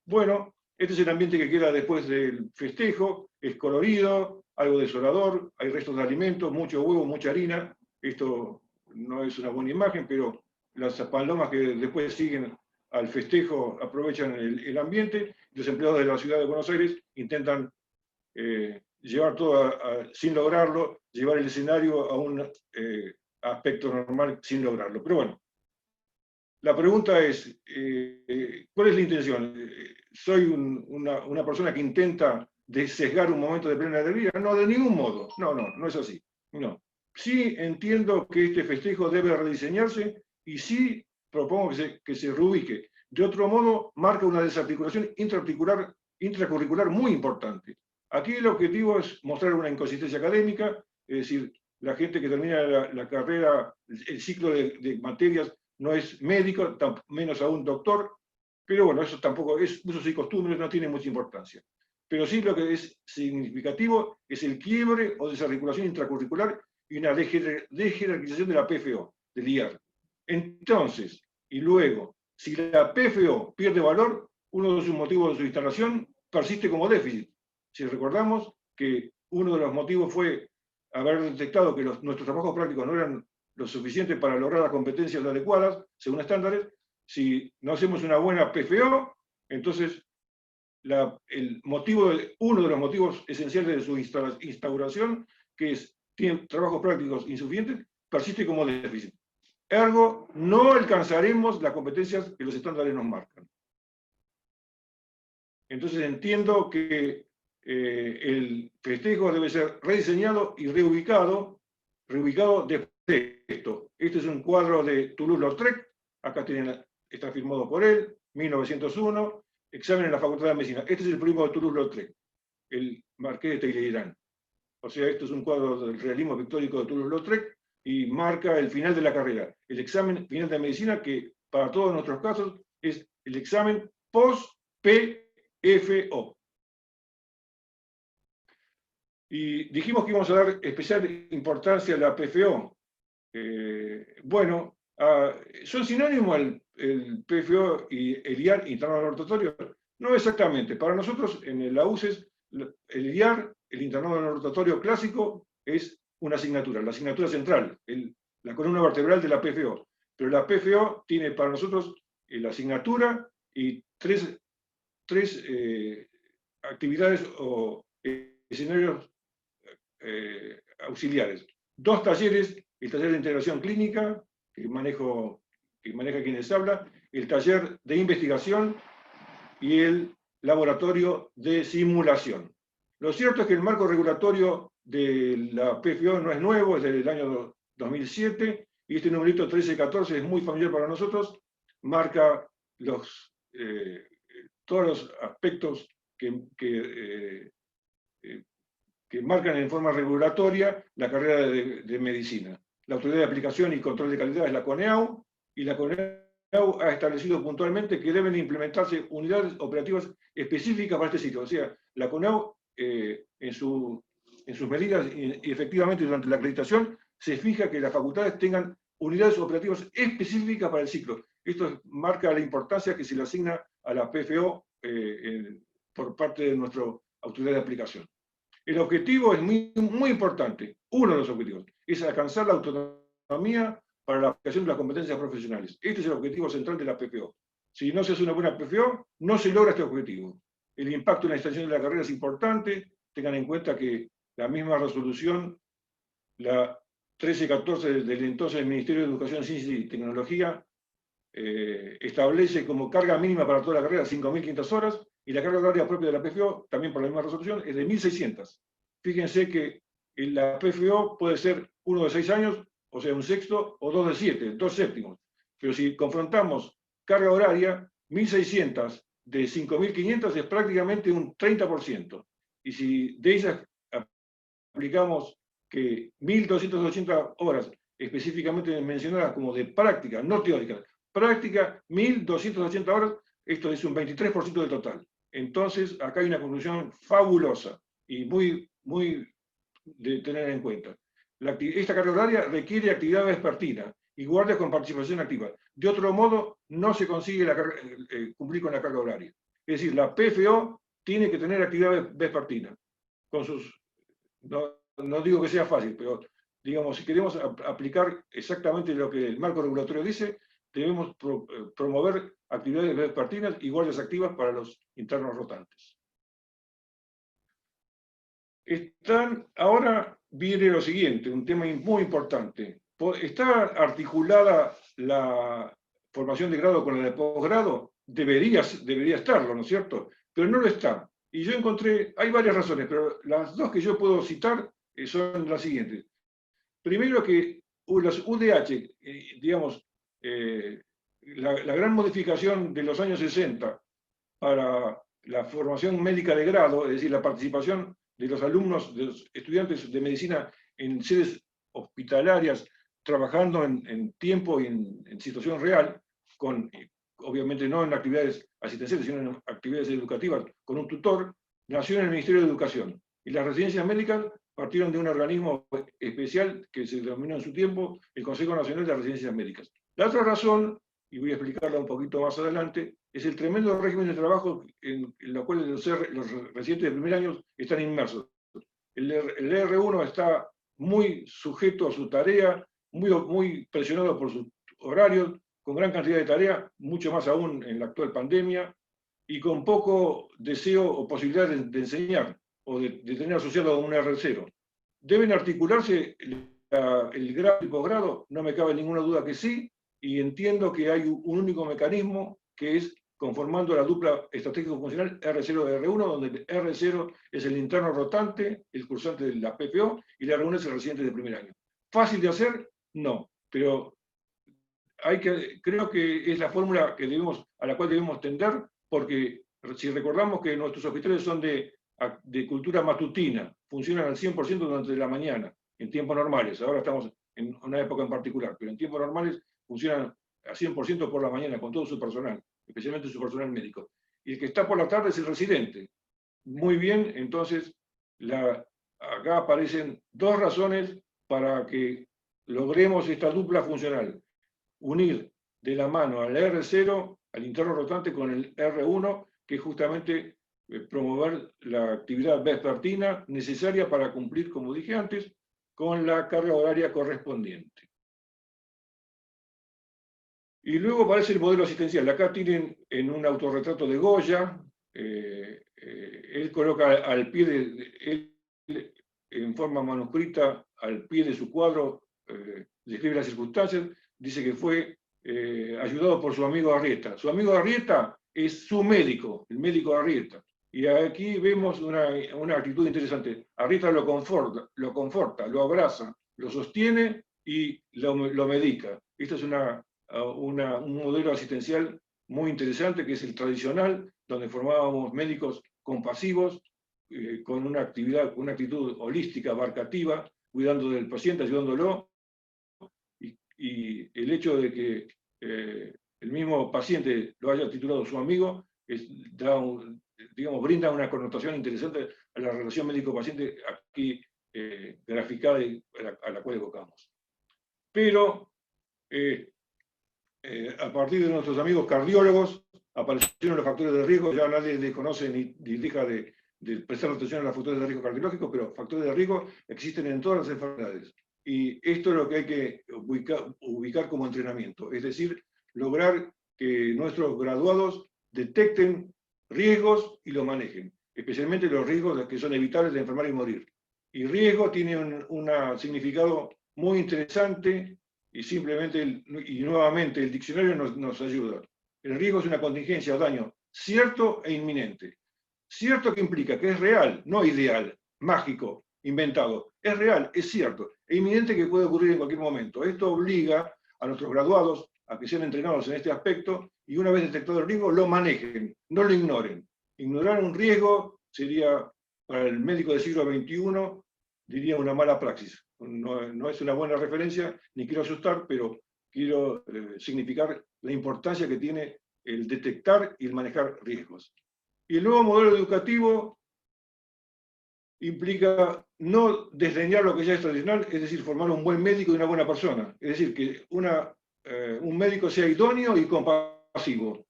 Bueno, este es el ambiente que queda después del festejo, es colorido, algo desolador, hay restos de alimentos, mucho huevo, mucha harina. Esto no es una buena imagen, pero las palomas que después siguen al festejo aprovechan el ambiente. Los empleados de la ciudad de Buenos Aires intentan llevar todo sin lograrlo, llevar el escenario a un aspecto normal sin lograrlo. Pero bueno, la pregunta es, ¿cuál es la intención? ¿Soy una persona que intenta sesgar un momento de plena alegría? No, de ningún modo. No es así. No. Sí entiendo que este festejo debe rediseñarse y sí propongo que se reubique. De otro modo, marca una desarticulación intracurricular muy importante. Aquí el objetivo es mostrar una inconsistencia académica, es decir, la gente que termina la carrera, el ciclo de materias, no es médico, menos aún doctor, pero bueno, eso tampoco es usos y costumbres, no tiene mucha importancia. Pero sí lo que es significativo es el quiebre o desarticulación intracurricular y una dejerarquización de la PFO, del IAR. Entonces, y luego, si la PFO pierde valor, uno de sus motivos de su instalación persiste como déficit. Si recordamos que uno de los motivos fue haber detectado que nuestros trabajos prácticos no eran lo suficiente para lograr las competencias adecuadas, según estándares, si no hacemos una buena PFO, entonces uno de los motivos esenciales de su instauración, que es tiene trabajos prácticos insuficientes, persiste como déficit. Ergo, no alcanzaremos las competencias que los estándares nos marcan. Entonces entiendo que el festejo debe ser rediseñado y reubicado después de esto. Este es un cuadro de Toulouse-Lautrec, acá está firmado por él, 1901, examen en la Facultad de Medicina. Este es el primo de Toulouse-Lautrec, el Marqués de Talleyrand. O sea, esto es un cuadro del realismo pictórico de Toulouse-Lautrec y marca el final de la carrera. El examen final de medicina, que para todos nuestros casos es el examen post-PFO. Y dijimos que íbamos a dar especial importancia a la PFO. Bueno, ¿son sinónimos el PFO y el IAR, internado rotatorio? No exactamente. Para nosotros, en la UCES, el IAR, el internado rotatorio clásico, es una asignatura, la asignatura central, la columna vertebral de la PFO. Pero la PFO tiene para nosotros la asignatura y tres actividades o escenarios auxiliares. 2 talleres, el taller de integración clínica, que maneja quienes habla, el taller de investigación y el laboratorio de simulación. Lo cierto es que el marco regulatorio de la PFO no es nuevo, es del año 2007, y este numerito 1314 es muy familiar para nosotros, marca todos los aspectos que marcan en forma regulatoria la carrera de medicina. La Autoridad de Aplicación y Control de Calidad es la CONEAU, y la CONEAU ha establecido puntualmente que deben implementarse unidades operativas específicas para este ciclo. O sea, la CONEAU, en sus medidas y efectivamente durante la acreditación, se fija que las facultades tengan unidades operativas específicas para el ciclo. Esto marca la importancia que se le asigna a la PFO por parte de nuestra Autoridad de Aplicación. El objetivo es muy importante, uno de los objetivos, es alcanzar la autonomía para la aplicación de las competencias profesionales. Este es el objetivo central de la PFO. Si no se hace una buena PFO, no se logra este objetivo. El impacto en la extensión de la carrera es importante. Tengan en cuenta que la misma resolución, la 1314 del entonces Ministerio de Educación, Ciencia y Tecnología, establece como carga mínima para toda la carrera 5.500 horas, y la carga horaria propia de la PFO, también por la misma resolución, es de 1.600. Fíjense que la PFO puede ser uno de 6 años, o sea, un sexto, o 2 de 7, 2 séptimos. Pero si confrontamos carga horaria, 1.600 de 5.500 es prácticamente un 30%. Y si de esas aplicamos que 1.280 horas específicamente mencionadas como de práctica, no teórica, práctica, 1.280 horas, esto es un 23% del total. Entonces, acá hay una conclusión fabulosa y muy de tener en cuenta. Esta carga horaria requiere actividad vespertina y guardias con participación activa. De otro modo, no se consigue cumplir con la carga horaria. Es decir, la PFO tiene que tener actividad vespertina. Con sus, no digo que sea fácil, pero digamos, si queremos aplicar exactamente lo que el marco regulatorio dice, debemos promover actividades vespertinas y guardias activas para los internos rotantes. Ahora viene lo siguiente, un tema muy importante. ¿Está articulada la formación de grado con la de posgrado? Debería estarlo, ¿no es cierto? Pero no lo está. Y yo encontré, hay varias razones, pero las dos que yo puedo citar son las siguientes. Primero que los UDH, digamos, la gran modificación de los años 60 para la formación médica de grado, es decir, la participación de los alumnos, de los estudiantes de medicina en sedes hospitalarias, trabajando en tiempo y en situación real, obviamente no en actividades asistenciales, sino en actividades educativas, con un tutor, nació en el Ministerio de Educación. Y las residencias médicas partieron de un organismo especial que se denominó en su tiempo el Consejo Nacional de Residencias Médicas. La otra razón, y voy a explicarla un poquito más adelante, es el tremendo régimen de trabajo en el cual los residentes de primer año están inmersos. El R1 está muy sujeto a su tarea, muy presionado por sus horarios, con gran cantidad de tareas, mucho más aún en la actual pandemia, y con poco deseo o posibilidad de enseñar o de tener asociado a un R0. ¿Deben articularse el grado y posgrado? No me cabe ninguna duda que sí, y entiendo que hay un único mecanismo que es conformando la dupla estratégico-funcional R0-R1, donde el R0 es el interno rotante, el cursante de la PPO, y el R1 es el residente de primer año. ¿Fácil de hacer? No, pero creo que es la fórmula a la cual debemos tender, porque si recordamos que nuestros hospitales son de cultura matutina, funcionan al 100% durante la mañana, en tiempos normales, ahora estamos en una época en particular, pero en tiempos normales funcionan al 100% por la mañana con todo su personal, especialmente su personal médico. Y el que está por la tarde es el residente. Muy bien, entonces acá aparecen dos razones para que logremos esta dupla funcional. Unir de la mano al R0, al interno rotante, con el R1, que es justamente promover la actividad vespertina necesaria para cumplir, como dije antes, con la carga horaria correspondiente. Y luego aparece el modelo asistencial. Acá tienen en un autorretrato de Goya, él coloca al pie él, en forma manuscrita, al pie de su cuadro, describe las circunstancias, dice que fue ayudado por su amigo Arrieta. Su amigo Arrieta es su médico, el médico Arrieta. Y aquí vemos una actitud interesante. Arrieta lo conforta, lo abraza, lo sostiene y lo medica. Esto es un modelo asistencial muy interesante, que es el tradicional, donde formábamos médicos compasivos, con una actitud holística, abarcativa, cuidando del paciente, ayudándolo, y el hecho de que el mismo paciente lo haya titulado su amigo, brinda una connotación interesante a la relación médico-paciente aquí graficada y a la cual evocamos. Pero a partir de nuestros amigos cardiólogos aparecieron los factores de riesgo. Ya nadie desconoce ni deja de prestar atención a los factores de riesgo cardiológicos, pero factores de riesgo existen en todas las enfermedades. Y esto es lo que hay que ubicar como entrenamiento, es decir, lograr que nuestros graduados detecten riesgos y los manejen, especialmente los riesgos que son evitables de enfermar y morir. Y riesgo tiene un significado muy interesante y simplemente, y nuevamente, el diccionario nos ayuda. El riesgo es una contingencia o daño cierto e inminente. Cierto que implica que es real, no ideal, mágico, inventado. Es real, es cierto, e inminente que puede ocurrir en cualquier momento. Esto obliga a nuestros graduados a que sean entrenados en este aspecto y una vez detectado el riesgo, lo manejen, no lo ignoren. Ignorar un riesgo sería, para el médico del siglo XXI, diría una mala praxis. No es una buena referencia, ni quiero asustar, pero quiero significar la importancia que tiene el detectar y el manejar riesgos. Y el nuevo modelo educativo implica no desdeñar lo que ya es tradicional, es decir, formar un buen médico y una buena persona. Es decir, que un médico sea idóneo y compasivo.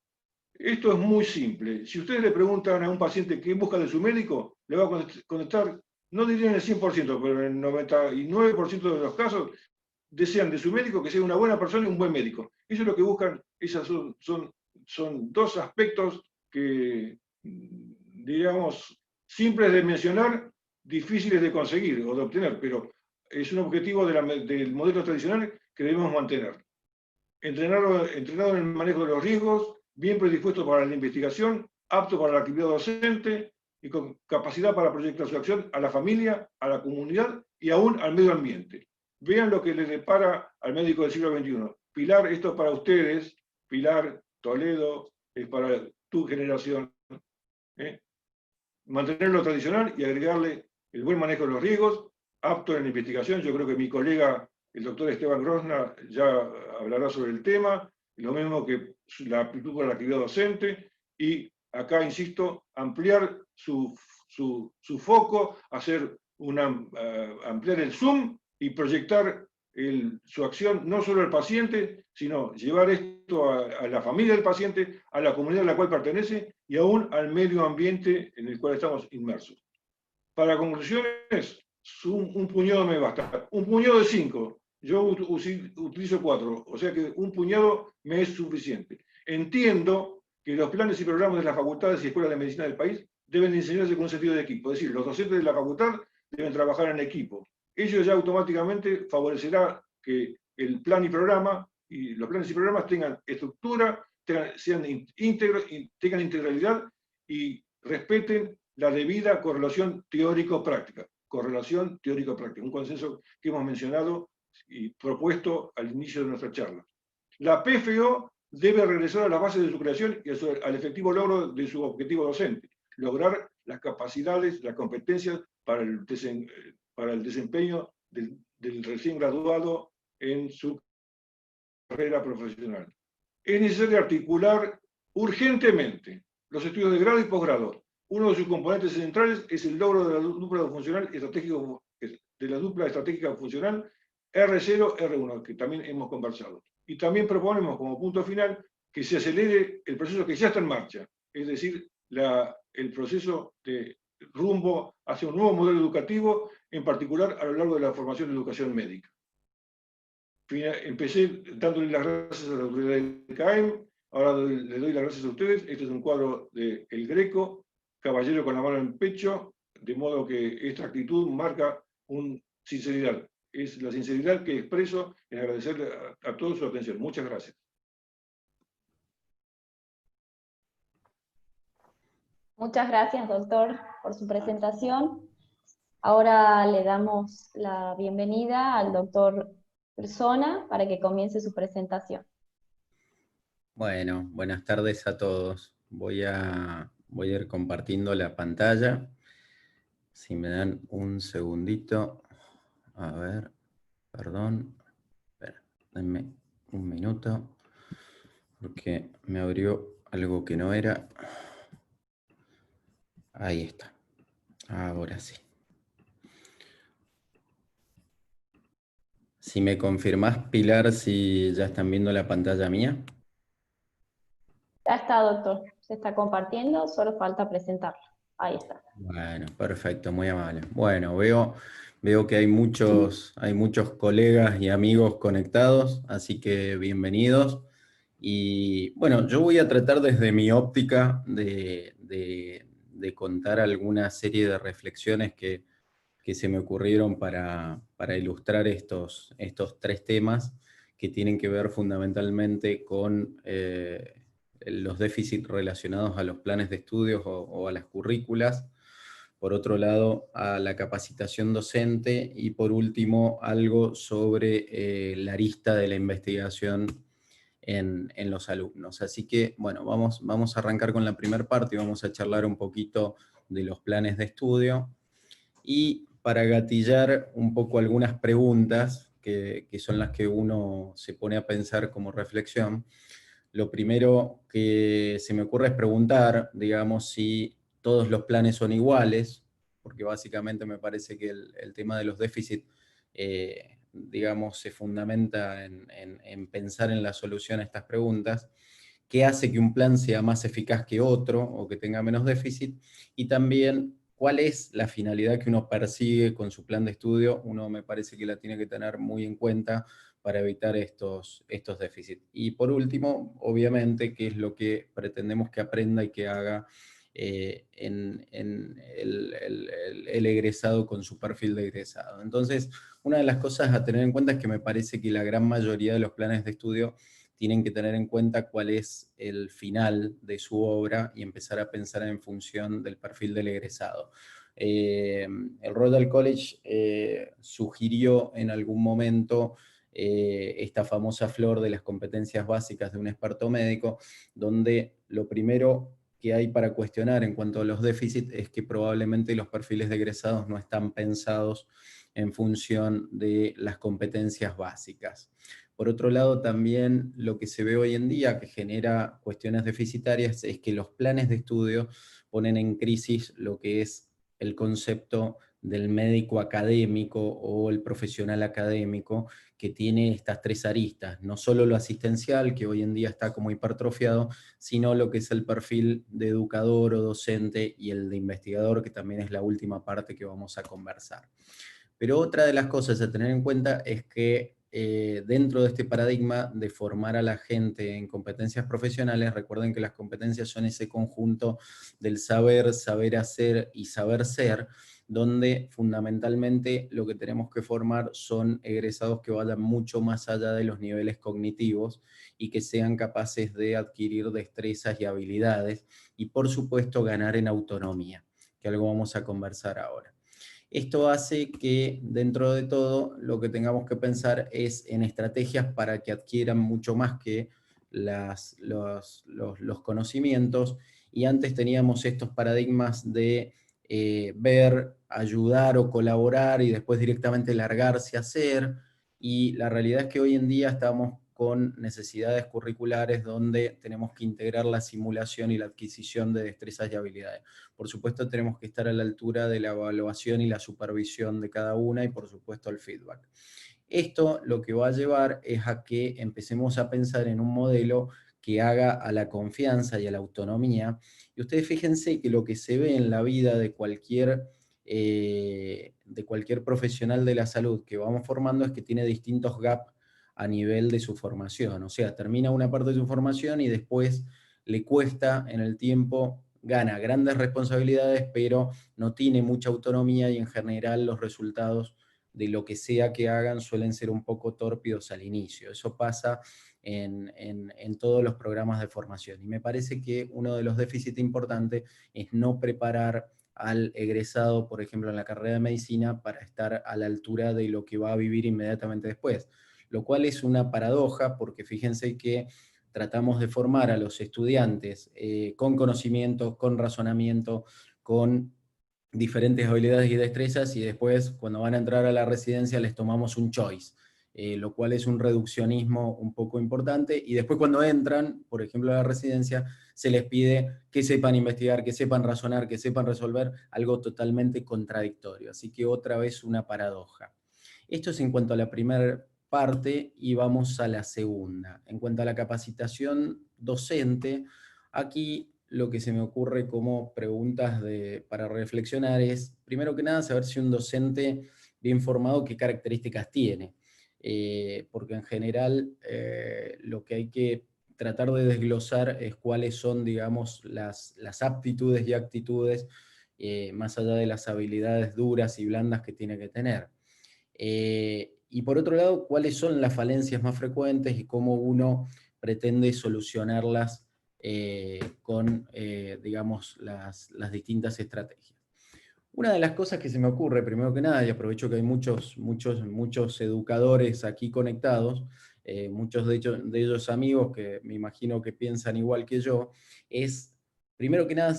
Esto es muy simple. Si ustedes le preguntan a un paciente qué busca de su médico, le va a contestar, no diría en el 100%, pero en el 99% de los casos, desean de su médico que sea una buena persona y un buen médico. Eso es lo que buscan. Esas son dos aspectos que, digamos, simples de mencionar, difíciles de conseguir o de obtener, pero es un objetivo del modelo tradicional que debemos mantener. Entrenado en el manejo de los riesgos, bien predispuesto para la investigación, apto para la actividad docente y con capacidad para proyectar su acción a la familia, a la comunidad y aún al medio ambiente. Vean lo que le depara al médico del siglo XXI. Pilar, esto es para ustedes. Pilar, Toledo, es para tu generación. Mantener lo tradicional y agregarle el buen manejo de los riesgos, apto en la investigación. Yo creo que mi colega, el doctor Esteban Grosna, ya hablará sobre el tema, lo mismo que la aptitud para la actividad docente, y acá, insisto, ampliar su foco, ampliar el zoom y proyectar su acción no solo al paciente, sino llevar esto a la familia del paciente, a la comunidad a la cual pertenece y aún al medio ambiente en el cual estamos inmersos. Para conclusiones, un puñado me basta. Un puñado de 5. Yo utilizo 4, o sea que un puñado me es suficiente. Entiendo que los planes y programas de las facultades y escuelas de medicina del país deben enseñarse con un sentido de equipo. Es decir, los docentes de la facultad deben trabajar en equipo. Ello ya automáticamente favorecerá que el plan y programa, y los planes y programas tengan estructura, sean íntegros, tengan integralidad y respeten la debida correlación teórico-práctica. Correlación teórico-práctica, un consenso que hemos mencionado y propuesto al inicio de nuestra charla. La PFO debe regresar a las bases de su creación y al efectivo logro de su objetivo docente, lograr las capacidades, las competencias para el desempeño del recién graduado en su carrera profesional. Es necesario articular urgentemente los estudios de grado y posgrado. Uno de sus componentes centrales es el logro de la dupla estratégica funcional R0, R1, que también hemos conversado. Y también proponemos como punto final que se acelere el proceso que ya está en marcha, es decir, el proceso de rumbo hacia un nuevo modelo educativo, en particular a lo largo de la formación de educación médica. Empecé dándole las gracias a la autoridad del CAEM, ahora le doy las gracias a ustedes. Este es un cuadro de El Greco, caballero con la mano en el pecho, de modo que esta actitud marca sinceridad. Es la sinceridad que expreso en agradecerle a todos su atención. Muchas gracias. Muchas gracias, doctor, por su presentación. Ahora le damos la bienvenida al doctor Persona para que comience su presentación. Bueno, buenas tardes a todos. Voy a ir compartiendo la pantalla. Si me dan un segundito. A ver, perdón. Espera, denme un minuto. Porque me abrió algo que no era. Ahí está. Ahora sí. Si me confirmás, Pilar, si ya están viendo la pantalla mía. Ya está, doctor. Se está compartiendo, solo falta presentarlo. Ahí está. Bueno, perfecto, muy amable. Bueno, veo que hay muchos colegas y amigos conectados, así que bienvenidos. Y bueno, yo voy a tratar desde mi óptica de contar alguna serie de reflexiones que se me ocurrieron para ilustrar estos tres temas que tienen que ver fundamentalmente con los déficits relacionados a los planes de estudios o a las currículas, por otro lado a la capacitación docente y por último algo sobre la arista de la investigación en los alumnos. Así que, bueno, vamos a arrancar con la primera parte y vamos a charlar un poquito de los planes de estudio. Y para gatillar un poco algunas preguntas, que son las que uno se pone a pensar como reflexión, lo primero que se me ocurre es preguntar, digamos, si todos los planes son iguales, porque básicamente me parece que el tema de los déficits, digamos, se fundamenta en pensar en la solución a estas preguntas. ¿Qué hace que un plan sea más eficaz que otro o que tenga menos déficit? Y también, ¿cuál es la finalidad que uno persigue con su plan de estudio? Uno me parece que la tiene que tener muy en cuenta para evitar estos déficits. Y por último, obviamente, qué es lo que pretendemos que aprenda y que haga en el egresado con su perfil de egresado. Entonces, una de las cosas a tener en cuenta es que me parece que la gran mayoría de los planes de estudio tienen que tener en cuenta cuál es el final de su obra y empezar a pensar en función del perfil del egresado. El Royal College sugirió en algún momento esta famosa flor de las competencias básicas de un experto médico, donde lo primero que hay para cuestionar en cuanto a los déficits es que probablemente los perfiles de egresados no están pensados en función de las competencias básicas. Por otro lado, también lo que se ve hoy en día que genera cuestiones deficitarias es que los planes de estudio ponen en crisis lo que es el concepto del médico académico o el profesional académico, que tiene estas tres aristas, no solo lo asistencial, que hoy en día está como hipertrofiado, sino lo que es el perfil de educador o docente y el de investigador, que también es la última parte que vamos a conversar. Pero otra de las cosas a tener en cuenta es que dentro de este paradigma de formar a la gente en competencias profesionales, recuerden que las competencias son ese conjunto del saber, saber hacer y saber ser, donde fundamentalmente lo que tenemos que formar son egresados que vayan mucho más allá de los niveles cognitivos y que sean capaces de adquirir destrezas y habilidades y por supuesto ganar en autonomía, que algo vamos a conversar ahora. Esto hace que dentro de todo lo que tengamos que pensar es en estrategias para que adquieran mucho más que los conocimientos, y antes teníamos estos paradigmas de ver, ayudar o colaborar y después directamente largarse a hacer, y la realidad es que hoy en día estamos con necesidades curriculares donde tenemos que integrar la simulación y la adquisición de destrezas y habilidades. Por supuesto, tenemos que estar a la altura de la evaluación y la supervisión de cada una y, por supuesto, el feedback. Esto lo que va a llevar es a que empecemos a pensar en un modelo que haga a la confianza y a la autonomía. Y ustedes fíjense que lo que se ve en la vida de cualquier profesional de la salud que vamos formando es que tiene distintos gaps a nivel de su formación. O sea, termina una parte de su formación y después le cuesta en el tiempo, gana grandes responsabilidades, pero no tiene mucha autonomía y en general los resultados de lo que sea que hagan suelen ser un poco tórpidos al inicio. Eso pasa en todos los programas de formación. Y me parece que uno de los déficits importantes es no preparar al egresado, por ejemplo, en la carrera de medicina, para estar a la altura de lo que va a vivir inmediatamente después. Lo cual es una paradoja, porque fíjense que tratamos de formar a los estudiantes con conocimiento, con razonamiento, con diferentes habilidades y destrezas, y después cuando van a entrar a la residencia les tomamos un choice, lo cual es un reduccionismo un poco importante, y después cuando entran, por ejemplo, a la residencia, se les pide que sepan investigar, que sepan razonar, que sepan resolver, algo totalmente contradictorio. Así que otra vez una paradoja. Esto es en cuanto a la primera parte, y vamos a la segunda. En cuanto a la capacitación docente, aquí lo que se me ocurre como preguntas para reflexionar es, primero que nada, saber si un docente bien formado, qué características tiene. Porque en general lo que hay que tratar de desglosar cuáles son, digamos, las aptitudes y actitudes, más allá de las habilidades duras y blandas que tiene que tener. Y por otro lado, cuáles son las falencias más frecuentes y cómo uno pretende solucionarlas con, digamos, las distintas estrategias. Una de las cosas que se me ocurre, primero que nada, y aprovecho que hay muchos educadores aquí conectados, muchos de ellos amigos que me imagino que piensan igual que yo, es, primero que nada,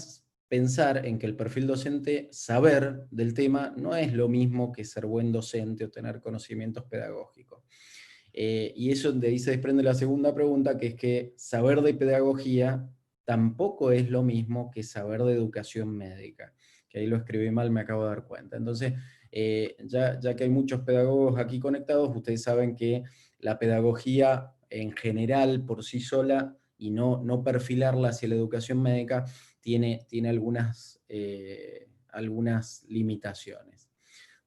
pensar en que el perfil docente, saber del tema, no es lo mismo que ser buen docente o tener conocimientos pedagógicos. Y eso de ahí se desprende la segunda pregunta, que es que saber de pedagogía tampoco es lo mismo que saber de educación médica. Que ahí lo escribí mal, me acabo de dar cuenta. Entonces, ya que hay muchos pedagogos aquí conectados, ustedes saben que la pedagogía en general, por sí sola, y no perfilarla hacia la educación médica, tiene algunas limitaciones.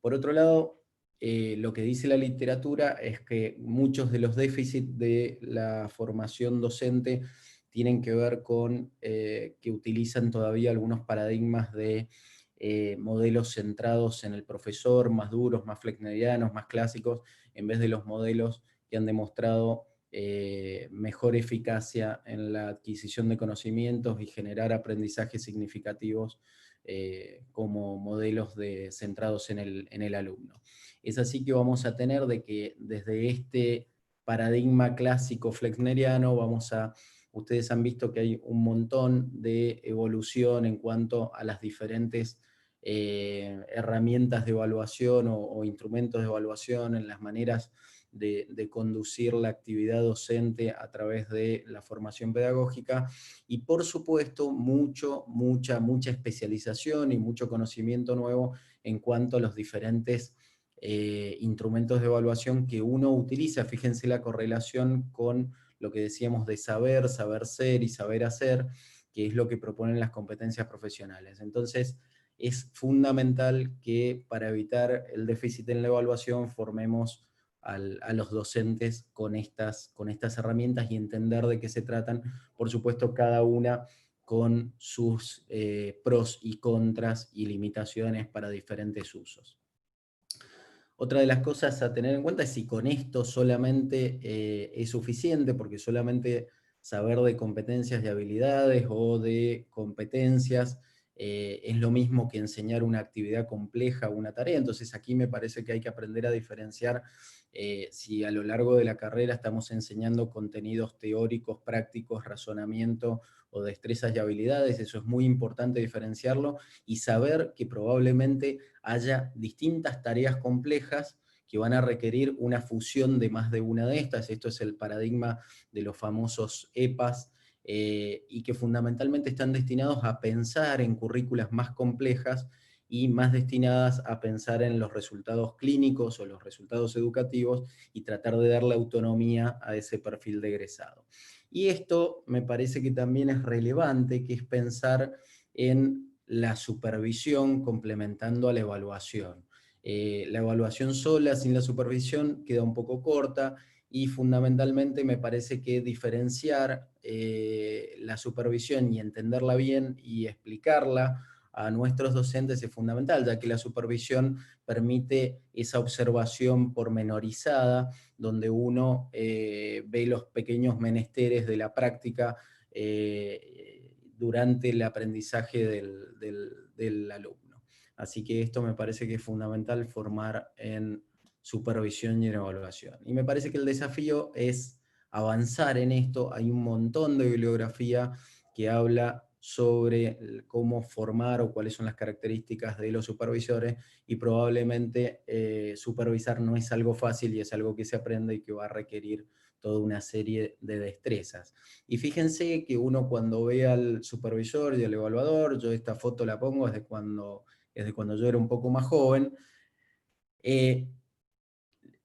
Por otro lado, lo que dice la literatura es que muchos de los déficits de la formación docente tienen que ver con que utilizan todavía algunos paradigmas de modelos centrados en el profesor, más duros, más flecknerianos, más clásicos, en vez de los modelos que han demostrado mejor eficacia en la adquisición de conocimientos y generar aprendizajes significativos como modelos centrados en el alumno. Es así que vamos a tener de que desde este paradigma clásico fleckneriano ustedes han visto que hay un montón de evolución en cuanto a las diferentes herramientas de evaluación o instrumentos de evaluación, en las maneras de conducir la actividad docente a través de la formación pedagógica, y por supuesto mucha especialización y mucho conocimiento nuevo en cuanto a los diferentes instrumentos de evaluación que uno utiliza. Fíjense la correlación con lo que decíamos de saber ser y saber hacer, que es lo que proponen las competencias profesionales. Entonces, es fundamental que para evitar el déficit en la evaluación formemos a los docentes con estas herramientas y entender de qué se tratan, por supuesto cada una con sus pros y contras y limitaciones para diferentes usos. Otra de las cosas a tener en cuenta es si con esto solamente es suficiente, porque solamente saber de competencias y habilidades o de competencias es lo mismo que enseñar una actividad compleja o una tarea. Entonces aquí me parece que hay que aprender a diferenciar si a lo largo de la carrera estamos enseñando contenidos teóricos, prácticos, razonamiento o destrezas y habilidades. Eso es muy importante diferenciarlo y saber que probablemente haya distintas tareas complejas que van a requerir una fusión de más de una de estas. Esto es el paradigma de los famosos EPAs, y que fundamentalmente están destinados a pensar en currículas más complejas y más destinadas a pensar en los resultados clínicos o los resultados educativos y tratar de darle autonomía a ese perfil de egresado. Y esto me parece que también es relevante, que es pensar en la supervisión complementando a la evaluación. La evaluación sola, sin la supervisión, queda un poco corta, y fundamentalmente me parece que diferenciar la supervisión y entenderla bien y explicarla a nuestros docentes es fundamental, ya que la supervisión permite esa observación pormenorizada, donde uno ve los pequeños menesteres de la práctica durante el aprendizaje del alumno. Así que esto me parece que es fundamental formar en supervisión y en evaluación. Y me parece que el desafío es avanzar en esto. Hay un montón de bibliografía que habla sobre cómo formar o cuáles son las características de los supervisores, y probablemente supervisar no es algo fácil y es algo que se aprende y que va a requerir toda una serie de destrezas. Y fíjense que uno cuando ve al supervisor y al evaluador, yo esta foto la pongo desde cuando yo era un poco más joven,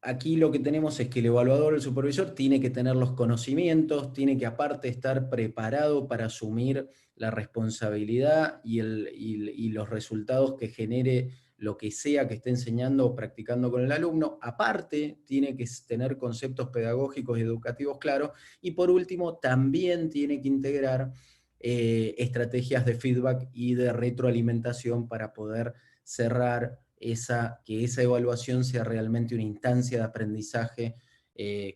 aquí lo que tenemos es que el evaluador, el supervisor, tiene que tener los conocimientos, tiene que aparte estar preparado para asumir la responsabilidad y los resultados que genere lo que sea que esté enseñando o practicando con el alumno. Aparte, tiene que tener conceptos pedagógicos y educativos claros. Y por último, también tiene que integrar estrategias de feedback y de retroalimentación para poder cerrar que esa evaluación sea realmente una instancia de aprendizaje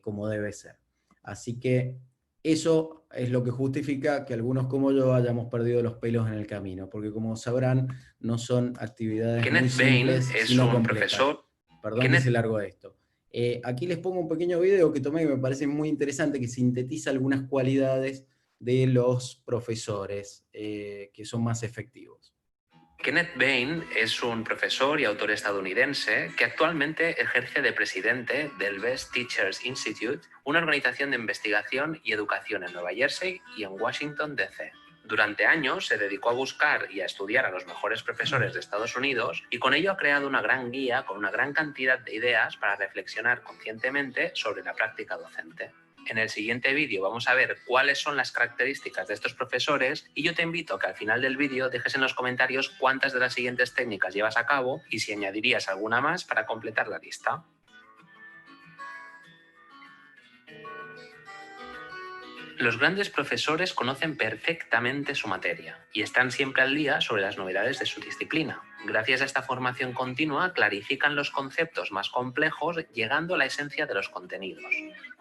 como debe ser. Así que eso es lo que justifica que algunos como yo hayamos perdido los pelos en el camino, porque como sabrán, no son actividades muy simples, sino complejas. Perdón que se largó esto. Aquí les pongo un pequeño video que tomé que me parece muy interesante, que sintetiza algunas cualidades de los profesores que son más efectivos. Kenneth Bain es un profesor y autor estadounidense que actualmente ejerce de presidente del Best Teachers Institute, una organización de investigación y educación en Nueva Jersey y en Washington, D.C. Durante años se dedicó a buscar y a estudiar a los mejores profesores de Estados Unidos y con ello ha creado una gran guía con una gran cantidad de ideas para reflexionar conscientemente sobre la práctica docente. En el siguiente vídeo vamos a ver cuáles son las características de estos profesores y yo te invito a que al final del vídeo dejes en los comentarios cuántas de las siguientes técnicas llevas a cabo y si añadirías alguna más para completar la lista. Los grandes profesores conocen perfectamente su materia y están siempre al día sobre las novedades de su disciplina. Gracias a esta formación continua, clarifican los conceptos más complejos, llegando a la esencia de los contenidos.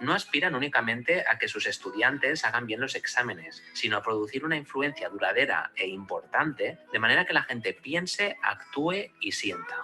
No aspiran únicamente a que sus estudiantes hagan bien los exámenes, sino a producir una influencia duradera e importante, de manera que la gente piense, actúe y sienta.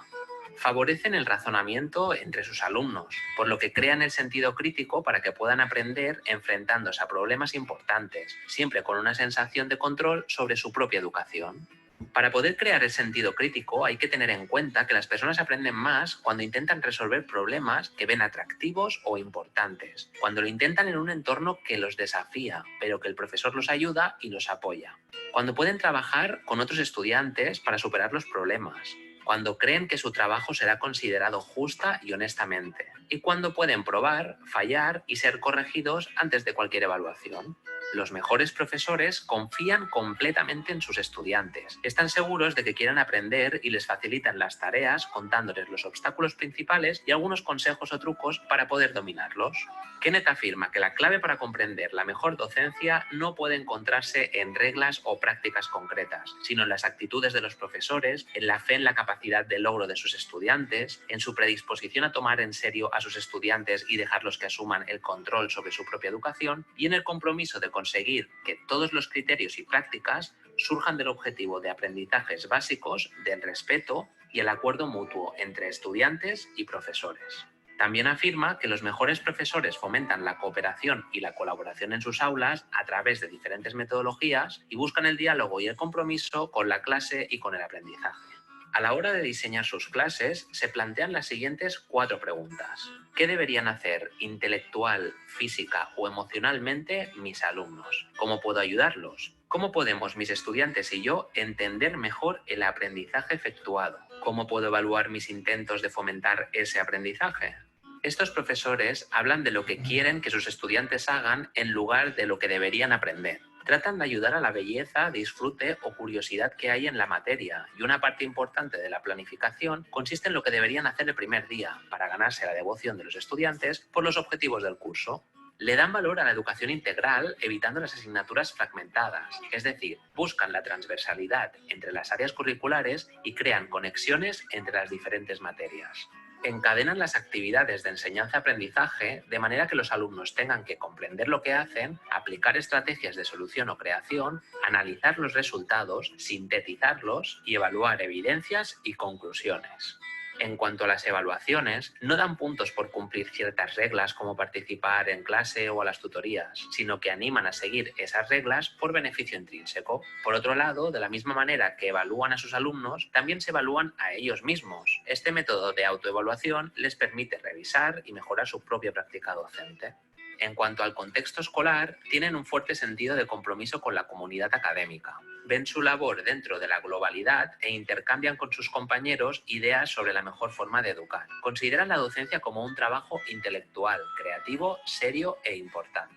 Favorecen el razonamiento entre sus alumnos, por lo que crean el sentido crítico para que puedan aprender enfrentándose a problemas importantes, siempre con una sensación de control sobre su propia educación. Para poder crear el sentido crítico hay que tener en cuenta que las personas aprenden más cuando intentan resolver problemas que ven atractivos o importantes, cuando lo intentan en un entorno que los desafía, pero que el profesor los ayuda y los apoya, cuando pueden trabajar con otros estudiantes para superar los problemas, cuando creen que su trabajo será considerado justa y honestamente, y cuando pueden probar, fallar y ser corregidos antes de cualquier evaluación. Los mejores profesores confían completamente en sus estudiantes, están seguros de que quieren aprender y les facilitan las tareas contándoles los obstáculos principales y algunos consejos o trucos para poder dominarlos. Kenneth afirma que la clave para comprender la mejor docencia no puede encontrarse en reglas o prácticas concretas, sino en las actitudes de los profesores, en la fe en la capacidad de logro de sus estudiantes, en su predisposición a tomar en serio a sus estudiantes y dejarlos que asuman el control sobre su propia educación, y en el compromiso de conseguir que todos los criterios y prácticas surjan del objetivo de aprendizajes básicos, del respeto y el acuerdo mutuo entre estudiantes y profesores. También afirma que los mejores profesores fomentan la cooperación y la colaboración en sus aulas a través de diferentes metodologías y buscan el diálogo y el compromiso con la clase y con el aprendizaje. A la hora de diseñar sus clases, se plantean las siguientes 4 preguntas. ¿Qué deberían hacer intelectual, física o emocionalmente mis alumnos? ¿Cómo puedo ayudarlos? ¿Cómo podemos mis estudiantes y yo entender mejor el aprendizaje efectuado? ¿Cómo puedo evaluar mis intentos de fomentar ese aprendizaje? Estos profesores hablan de lo que quieren que sus estudiantes hagan en lugar de lo que deberían aprender. Tratan de ayudar a la belleza, disfrute o curiosidad que hay en la materia, y una parte importante de la planificación consiste en lo que deberían hacer el primer día para ganarse la devoción de los estudiantes por los objetivos del curso. Le dan valor a la educación integral, evitando las asignaturas fragmentadas, es decir, buscan la transversalidad entre las áreas curriculares y crean conexiones entre las diferentes materias. Encadenan las actividades de enseñanza-aprendizaje de manera que los alumnos tengan que comprender lo que hacen, aplicar estrategias de solución o creación, analizar los resultados, sintetizarlos y evaluar evidencias y conclusiones. En cuanto a las evaluaciones, no dan puntos por cumplir ciertas reglas como participar en clase o a las tutorías, sino que animan a seguir esas reglas por beneficio intrínseco. Por otro lado, de la misma manera que evalúan a sus alumnos, también se evalúan a ellos mismos. Este método de autoevaluación les permite revisar y mejorar su propia práctica docente. En cuanto al contexto escolar, tienen un fuerte sentido de compromiso con la comunidad académica. Ven su labor dentro de la globalidad e intercambian con sus compañeros ideas sobre la mejor forma de educar. Consideran la docencia como un trabajo intelectual, creativo, serio e importante.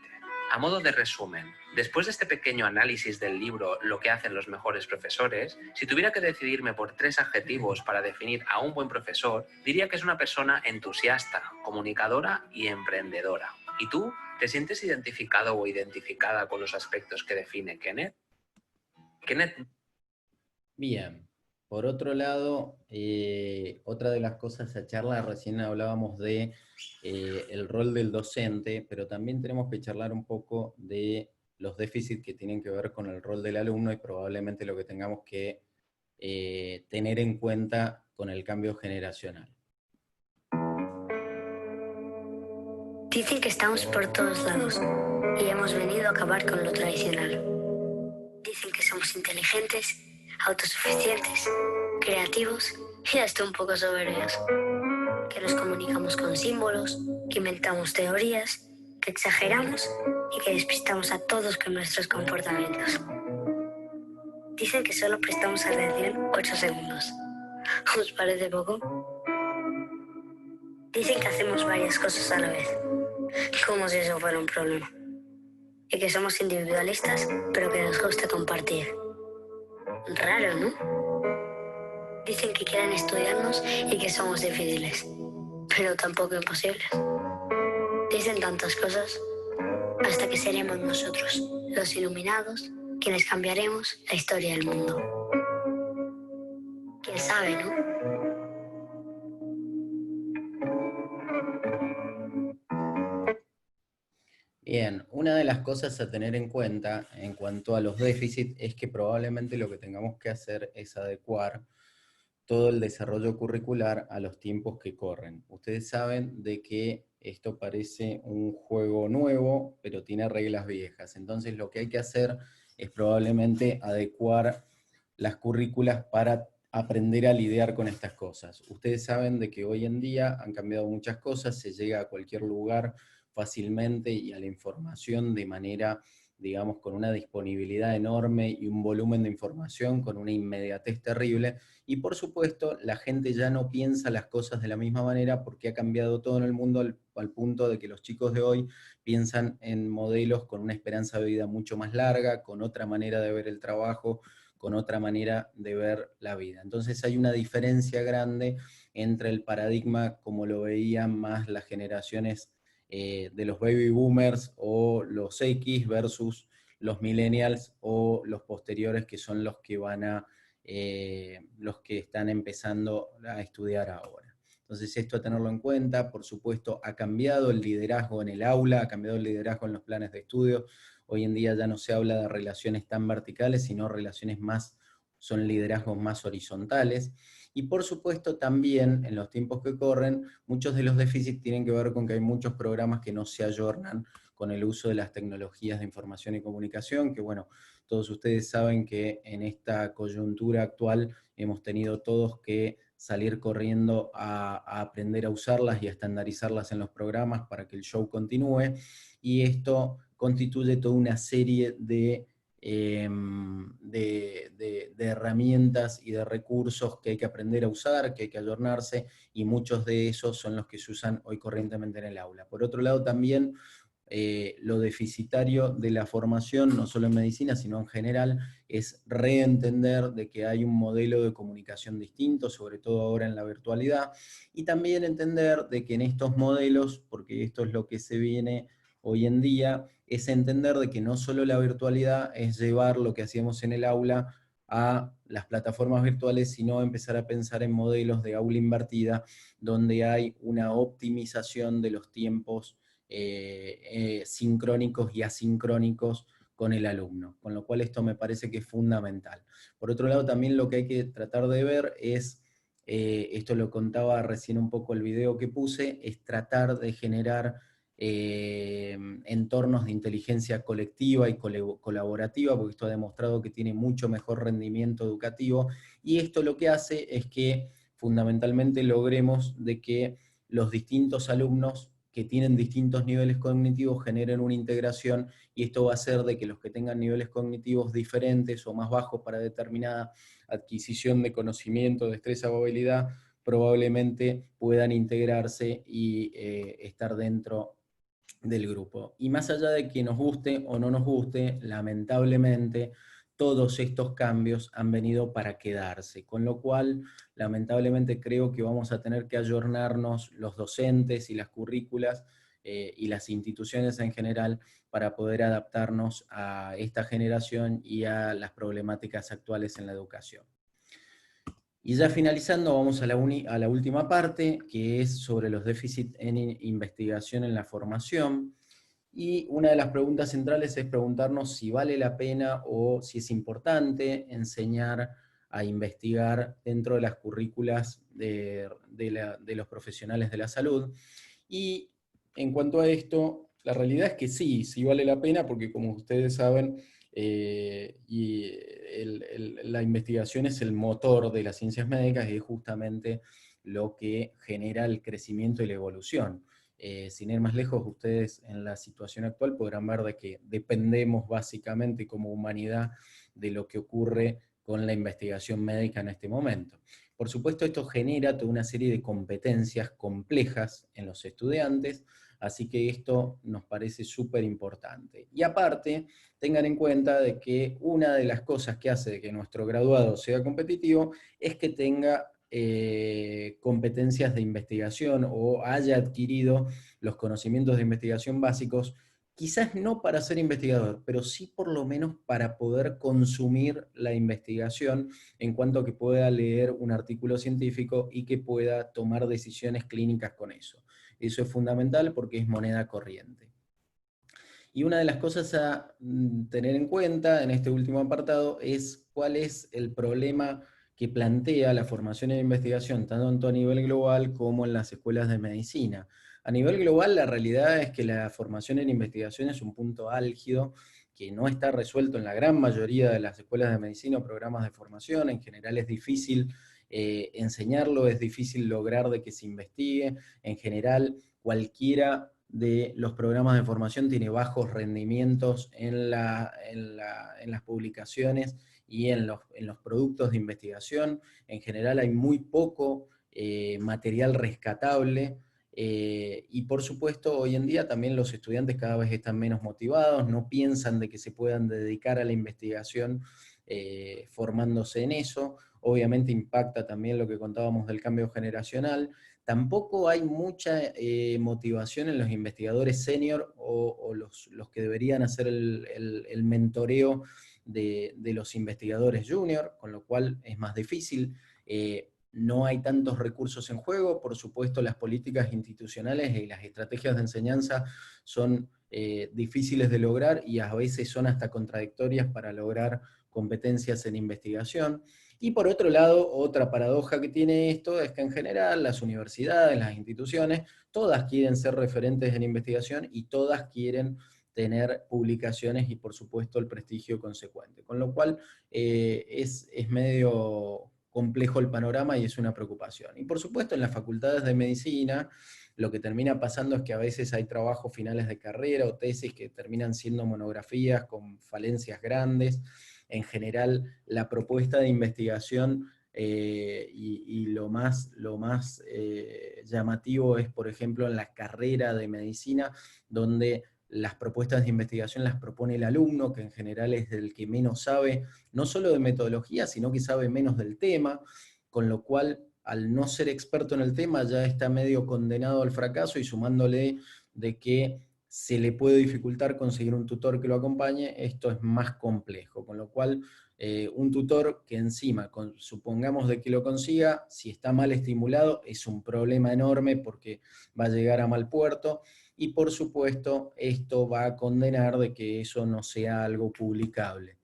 A modo de resumen, después de este pequeño análisis del libro Lo que hacen los mejores profesores, si tuviera que decidirme por 3 adjetivos para definir a un buen profesor, diría que es una persona entusiasta, comunicadora y emprendedora. ¿Y tú? ¿Te sientes identificado o identificada con los aspectos que define Kenneth? Kenneth. Bien. Por otro lado, otra de las cosas a charlar, recién hablábamos de el rol del docente, pero también tenemos que charlar un poco de los déficits que tienen que ver con el rol del alumno y probablemente lo que tengamos que tener en cuenta con el cambio generacional. Dicen que estamos por todos lados y hemos venido a acabar con lo tradicional. Dicen que somos inteligentes, autosuficientes, creativos y hasta un poco soberbios. Que nos comunicamos con símbolos, que inventamos teorías, que exageramos y que despistamos a todos con nuestros comportamientos. Dicen que solo prestamos atención 8 segundos. ¿Os parece poco? Dicen que hacemos varias cosas a la vez, como si eso fuera un problema. Y que somos individualistas, pero que nos gusta compartir. Raro, ¿no? Dicen que quieren estudiarnos y que somos difíciles, pero tampoco imposibles. Dicen tantas cosas, hasta que seremos nosotros, los iluminados, quienes cambiaremos la historia del mundo. ¿Quién sabe, no? Bien, una de las cosas a tener en cuenta en cuanto a los déficits es que probablemente lo que tengamos que hacer es adecuar todo el desarrollo curricular a los tiempos que corren. Ustedes saben de que esto parece un juego nuevo, pero tiene reglas viejas. Entonces lo que hay que hacer es probablemente adecuar las currículas para aprender a lidiar con estas cosas. Ustedes saben de que hoy en día han cambiado muchas cosas, se llega a cualquier lugar fácilmente y a la información de manera, digamos, con una disponibilidad enorme y un volumen de información con una inmediatez terrible. Y por supuesto, la gente ya no piensa las cosas de la misma manera porque ha cambiado todo en el mundo al punto de que los chicos de hoy piensan en modelos con una esperanza de vida mucho más larga, con otra manera de ver el trabajo, con otra manera de ver la vida. Entonces hay una diferencia grande entre el paradigma como lo veían más las generaciones de los baby boomers o los X versus los millennials o los posteriores que son los que van a los que están empezando a estudiar ahora. Entonces esto a tenerlo en cuenta. Por supuesto ha cambiado el liderazgo en el aula, ha cambiado el liderazgo en los planes de estudio. Hoy en día ya no se habla de relaciones tan verticales, sino relaciones más, son liderazgos más horizontales. Y por supuesto también, en los tiempos que corren, muchos de los déficits tienen que ver con que hay muchos programas que no se ayornan con el uso de las tecnologías de información y comunicación, que bueno, todos ustedes saben que en esta coyuntura actual hemos tenido todos que salir corriendo a aprender a usarlas y a estandarizarlas en los programas para que el show continúe, y esto constituye toda una serie de herramientas y de recursos que hay que aprender a usar, que hay que ayornarse, y muchos de esos son los que se usan hoy corrientemente en el aula. Por otro lado también, lo deficitario de la formación, no solo en medicina, sino en general, es reentender de que hay un modelo de comunicación distinto, sobre todo ahora en la virtualidad, y también entender de que en estos modelos, porque esto es lo que se viene hoy en día, es entender de que no solo la virtualidad es llevar lo que hacíamos en el aula a las plataformas virtuales, sino empezar a pensar en modelos de aula invertida, donde hay una optimización de los tiempos sincrónicos y asincrónicos con el alumno, con lo cual esto me parece que es fundamental. Por otro lado, también lo que hay que tratar de ver es, esto lo contaba recién un poco el video que puse, es tratar de generar entornos de inteligencia colectiva y colaborativa, porque esto ha demostrado que tiene mucho mejor rendimiento educativo, y esto lo que hace es que fundamentalmente logremos de que los distintos alumnos que tienen distintos niveles cognitivos generen una integración, y esto va a hacer de que los que tengan niveles cognitivos diferentes o más bajos para determinada adquisición de conocimiento, destreza o habilidad, probablemente puedan integrarse y estar dentro del grupo. Y más allá de que nos guste o no nos guste, lamentablemente todos estos cambios han venido para quedarse, con lo cual lamentablemente creo que vamos a tener que ayornarnos los docentes y las currículas y las instituciones en general para poder adaptarnos a esta generación y a las problemáticas actuales en la educación. Y ya finalizando, vamos a la última parte, que es sobre los déficits en investigación en la formación. Y una de las preguntas centrales es preguntarnos si vale la pena o si es importante enseñar a investigar dentro de las currículas de los profesionales de la salud. Y en cuanto a esto, la realidad es que sí, sí vale la pena, porque como ustedes saben, la investigación es el motor de las ciencias médicas y es justamente lo que genera el crecimiento y la evolución. Sin ir más lejos, ustedes en la situación actual podrán ver de que dependemos básicamente como humanidad de lo que ocurre con la investigación médica en este momento. Por supuesto, esto genera toda una serie de competencias complejas en los estudiantes, así que esto nos parece súper importante. Y aparte, tengan en cuenta de que una de las cosas que hace de que nuestro graduado sea competitivo es que tenga competencias de investigación o haya adquirido los conocimientos de investigación básicos, quizás no para ser investigador, pero sí por lo menos para poder consumir la investigación en cuanto a que pueda leer un artículo científico y que pueda tomar decisiones clínicas con eso. Eso es fundamental porque es moneda corriente. Y una de las cosas a tener en cuenta en este último apartado es cuál es el problema que plantea la formación en investigación, tanto a nivel global como en las escuelas de medicina. A nivel global, la realidad es que la formación en investigación es un punto álgido que no está resuelto en la gran mayoría de las escuelas de medicina o programas de formación. En general es difícil enseñarlo, es difícil lograr de que se investigue. En general, cualquiera de los programas de formación tiene bajos rendimientos en las publicaciones y en los productos de investigación. En general hay muy poco material rescatable, y por supuesto hoy en día también los estudiantes cada vez están menos motivados, no piensan de que se puedan dedicar a la investigación formándose en eso. Obviamente impacta también lo que contábamos del cambio generacional. Tampoco hay mucha motivación en los investigadores senior o los que deberían hacer el mentoreo de los investigadores junior, con lo cual es más difícil. No hay tantos recursos en juego. Por supuesto, las políticas institucionales y las estrategias de enseñanza son difíciles de lograr y a veces son hasta contradictorias para lograr competencias en investigación. Y por otro lado, otra paradoja que tiene esto es que en general las universidades, las instituciones, todas quieren ser referentes en investigación y todas quieren tener publicaciones y por supuesto el prestigio consecuente. Con lo cual es medio complejo el panorama y es una preocupación. Y por supuesto en las facultades de medicina lo que termina pasando es que a veces hay trabajos finales de carrera o tesis que terminan siendo monografías con falencias grandes. En general, la propuesta de investigación y lo más llamativo es, por ejemplo, en la carrera de medicina, donde las propuestas de investigación las propone el alumno, que en general es el que menos sabe, no solo de metodología, sino que sabe menos del tema, con lo cual, al no ser experto en el tema, ya está medio condenado al fracaso, y sumándole de que se le puede dificultar conseguir un tutor que lo acompañe, esto es más complejo, con lo cual un tutor que encima, supongamos de que lo consiga, si está mal estimulado, es un problema enorme porque va a llegar a mal puerto, y por supuesto esto va a condenar de que eso no sea algo publicable.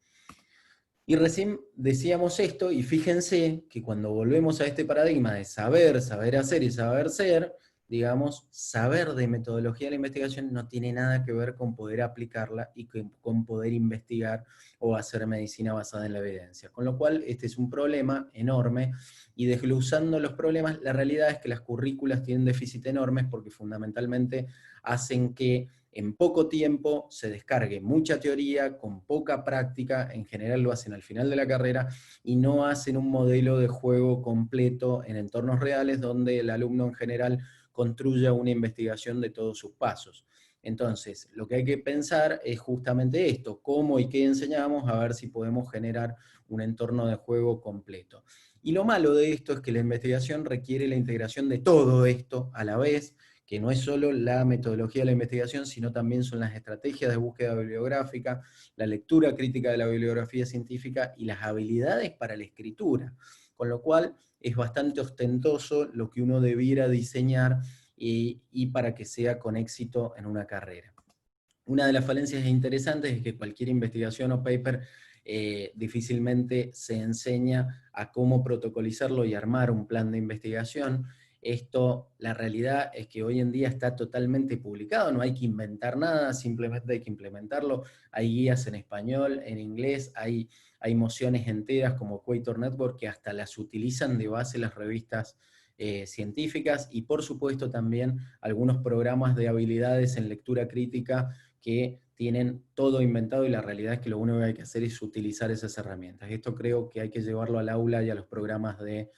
Y recién decíamos esto, y fíjense que cuando volvemos a este paradigma de saber hacer y saber ser, digamos, saber de metodología de la investigación no tiene nada que ver con poder aplicarla y con poder investigar o hacer medicina basada en la evidencia. Con lo cual, este es un problema enorme, y desglosando los problemas, la realidad es que las currículas tienen déficit enormes porque fundamentalmente hacen que en poco tiempo se descargue mucha teoría con poca práctica. En general lo hacen al final de la carrera y no hacen un modelo de juego completo en entornos reales donde el alumno en general construya una investigación de todos sus pasos. Entonces, lo que hay que pensar es justamente esto, cómo y qué enseñamos, a ver si podemos generar un entorno de juego completo. Y lo malo de esto es que la investigación requiere la integración de todo esto a la vez, que no es solo la metodología de la investigación, sino también son las estrategias de búsqueda bibliográfica, la lectura crítica de la bibliografía científica y las habilidades para la escritura. Con lo cual es bastante ostentoso lo que uno debiera diseñar y para que sea con éxito en una carrera. Una de las falencias interesantes es que cualquier investigación o paper difícilmente se enseña a cómo protocolizarlo y armar un plan de investigación. Esto, la realidad es que hoy en día está totalmente publicado, no hay que inventar nada, simplemente hay que implementarlo. Hay guías en español, en inglés, hay mociones enteras como Equator Network que hasta las utilizan de base las revistas científicas, y por supuesto también algunos programas de habilidades en lectura crítica que tienen todo inventado, y la realidad es que lo único que hay que hacer es utilizar esas herramientas. Esto creo que hay que llevarlo al aula y a los programas de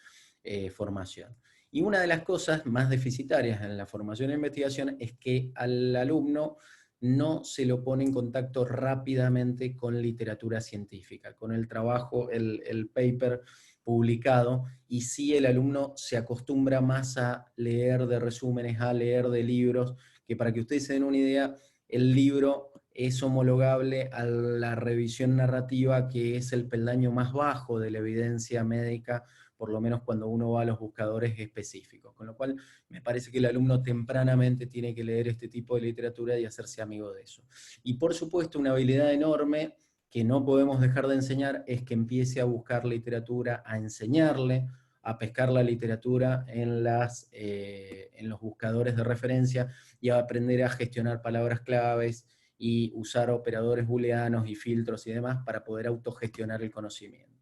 formación. Y una de las cosas más deficitarias en la formación e investigación es que al alumno no se lo pone en contacto rápidamente con literatura científica, con el trabajo, el paper publicado, y sí el alumno se acostumbra más a leer de resúmenes, a leer de libros, que para que ustedes se den una idea, el libro es homologable a la revisión narrativa, que es el peldaño más bajo de la evidencia médica, por lo menos cuando uno va a los buscadores específicos. Con lo cual, me parece que el alumno tempranamente tiene que leer este tipo de literatura y hacerse amigo de eso. Y por supuesto, una habilidad enorme que no podemos dejar de enseñar es que empiece a buscar literatura, a enseñarle, a pescar la literatura en los buscadores de referencia, y a aprender a gestionar palabras claves y usar operadores booleanos y filtros y demás para poder autogestionar el conocimiento.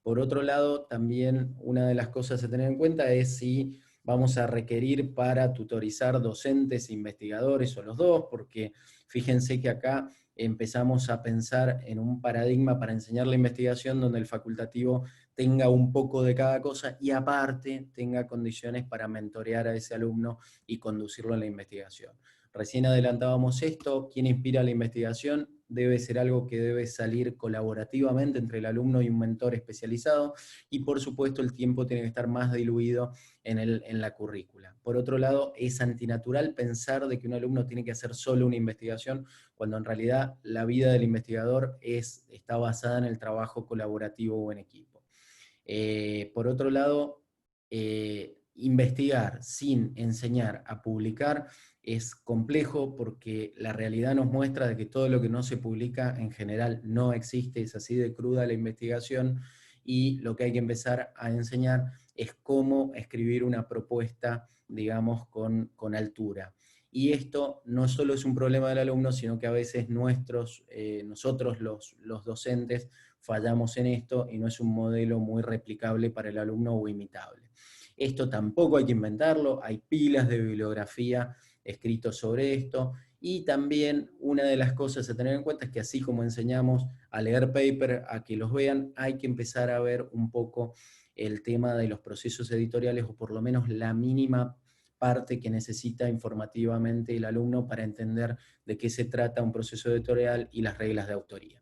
Por otro lado, también una de las cosas a tener en cuenta es si vamos a requerir para tutorizar docentes e investigadores o los dos, porque fíjense que acá empezamos a pensar en un paradigma para enseñar la investigación donde el facultativo tenga un poco de cada cosa y aparte tenga condiciones para mentorear a ese alumno y conducirlo a la investigación. Recién adelantábamos esto, ¿quién inspira la investigación? Debe ser algo que debe salir colaborativamente entre el alumno y un mentor especializado, y por supuesto el tiempo tiene que estar más diluido en la currícula. Por otro lado, es antinatural pensar de que un alumno tiene que hacer solo una investigación, cuando en realidad la vida del investigador está basada en el trabajo colaborativo o en equipo. Por otro lado, investigar sin enseñar a publicar es complejo, porque la realidad nos muestra de que todo lo que no se publica en general no existe, es así de cruda la investigación, y lo que hay que empezar a enseñar es cómo escribir una propuesta, digamos, con altura. Y esto no solo es un problema del alumno, sino que a veces nosotros los docentes fallamos en esto, y no es un modelo muy replicable para el alumno o imitable. Esto tampoco hay que inventarlo, hay pilas de bibliografía escritos sobre esto, y también una de las cosas a tener en cuenta es que así como enseñamos a leer paper, a que los vean, hay que empezar a ver un poco el tema de los procesos editoriales, o por lo menos la mínima parte que necesita informativamente el alumno para entender de qué se trata un proceso editorial y las reglas de autoría.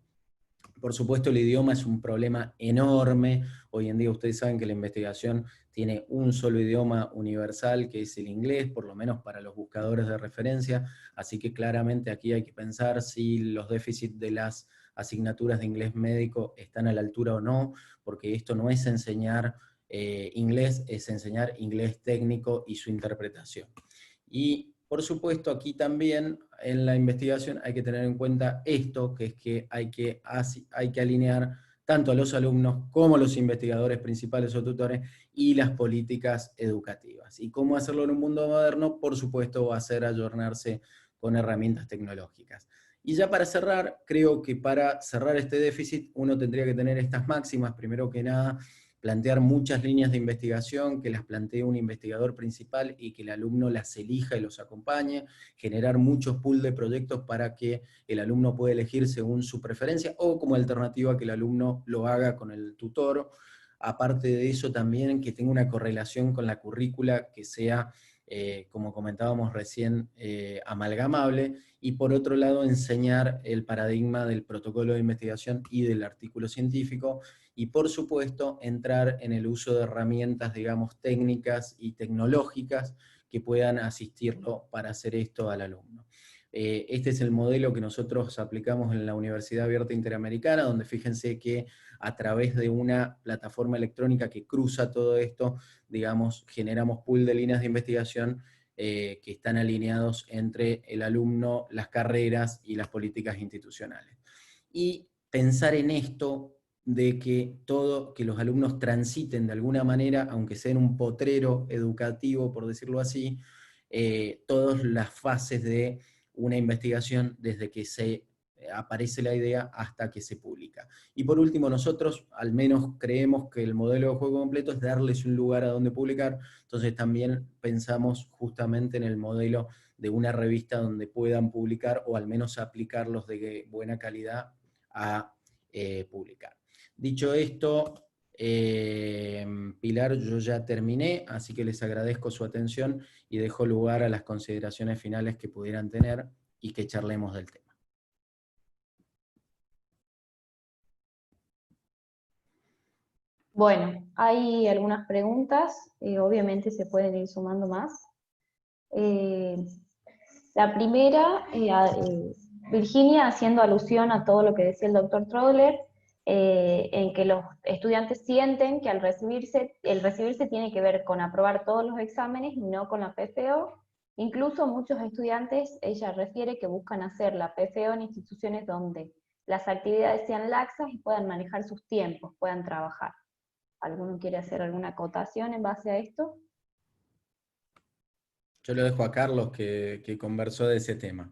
Por supuesto, el idioma es un problema enorme. Hoy en día ustedes saben que la investigación tiene un solo idioma universal, que es el inglés, por lo menos para los buscadores de referencia, así que claramente aquí hay que pensar si los déficits de las asignaturas de inglés médico están a la altura o no, porque esto no es enseñar inglés, es enseñar inglés técnico y su interpretación. Y por supuesto, aquí también en la investigación hay que tener en cuenta esto, que es que hay que alinear tanto a los alumnos como a los investigadores principales o tutores y las políticas educativas. ¿Y cómo hacerlo en un mundo moderno? Por supuesto, va a ser ayornarse con herramientas tecnológicas. Y ya para cerrar, creo que para cerrar este déficit uno tendría que tener estas máximas. Primero que nada, plantear muchas líneas de investigación, que las plantee un investigador principal y que el alumno las elija y los acompañe, generar muchos pools de proyectos para que el alumno pueda elegir según su preferencia, o como alternativa que el alumno lo haga con el tutor. Aparte de eso también que tenga una correlación con la currícula que sea como comentábamos recién, amalgamable, y por otro lado enseñar el paradigma del protocolo de investigación y del artículo científico, y por supuesto entrar en el uso de herramientas, digamos, técnicas y tecnológicas que puedan asistirlo para hacer esto al alumno. Este es el modelo que nosotros aplicamos en la Universidad Abierta Interamericana, donde fíjense que a través de una plataforma electrónica que cruza todo esto, digamos, generamos pool de líneas de investigación que están alineados entre el alumno, las carreras y las políticas institucionales. Y pensar en esto de que los alumnos transiten de alguna manera, aunque sea en un potrero educativo, por decirlo así, todas las fases de una investigación desde que se aparece la idea hasta que se publica. Y por último, nosotros al menos creemos que el modelo de juego completo es darles un lugar a donde publicar, entonces también pensamos justamente en el modelo de una revista donde puedan publicar o al menos aplicarlos de buena calidad a publicar. Dicho esto, Pilar, yo ya terminé, así que les agradezco su atención y dejo lugar a las consideraciones finales que pudieran tener y que charlemos del tema. Bueno, hay algunas preguntas, obviamente se pueden ir sumando más. La primera, Virginia, haciendo alusión a todo lo que decía el doctor Trodler, en que los estudiantes sienten que el recibirse tiene que ver con aprobar todos los exámenes y no con la PFO. Incluso muchos estudiantes, ella refiere, que buscan hacer la PFO en instituciones donde las actividades sean laxas y puedan manejar sus tiempos, puedan trabajar. ¿Alguno quiere hacer alguna acotación en base a esto? Yo lo dejo a Carlos que conversó de ese tema.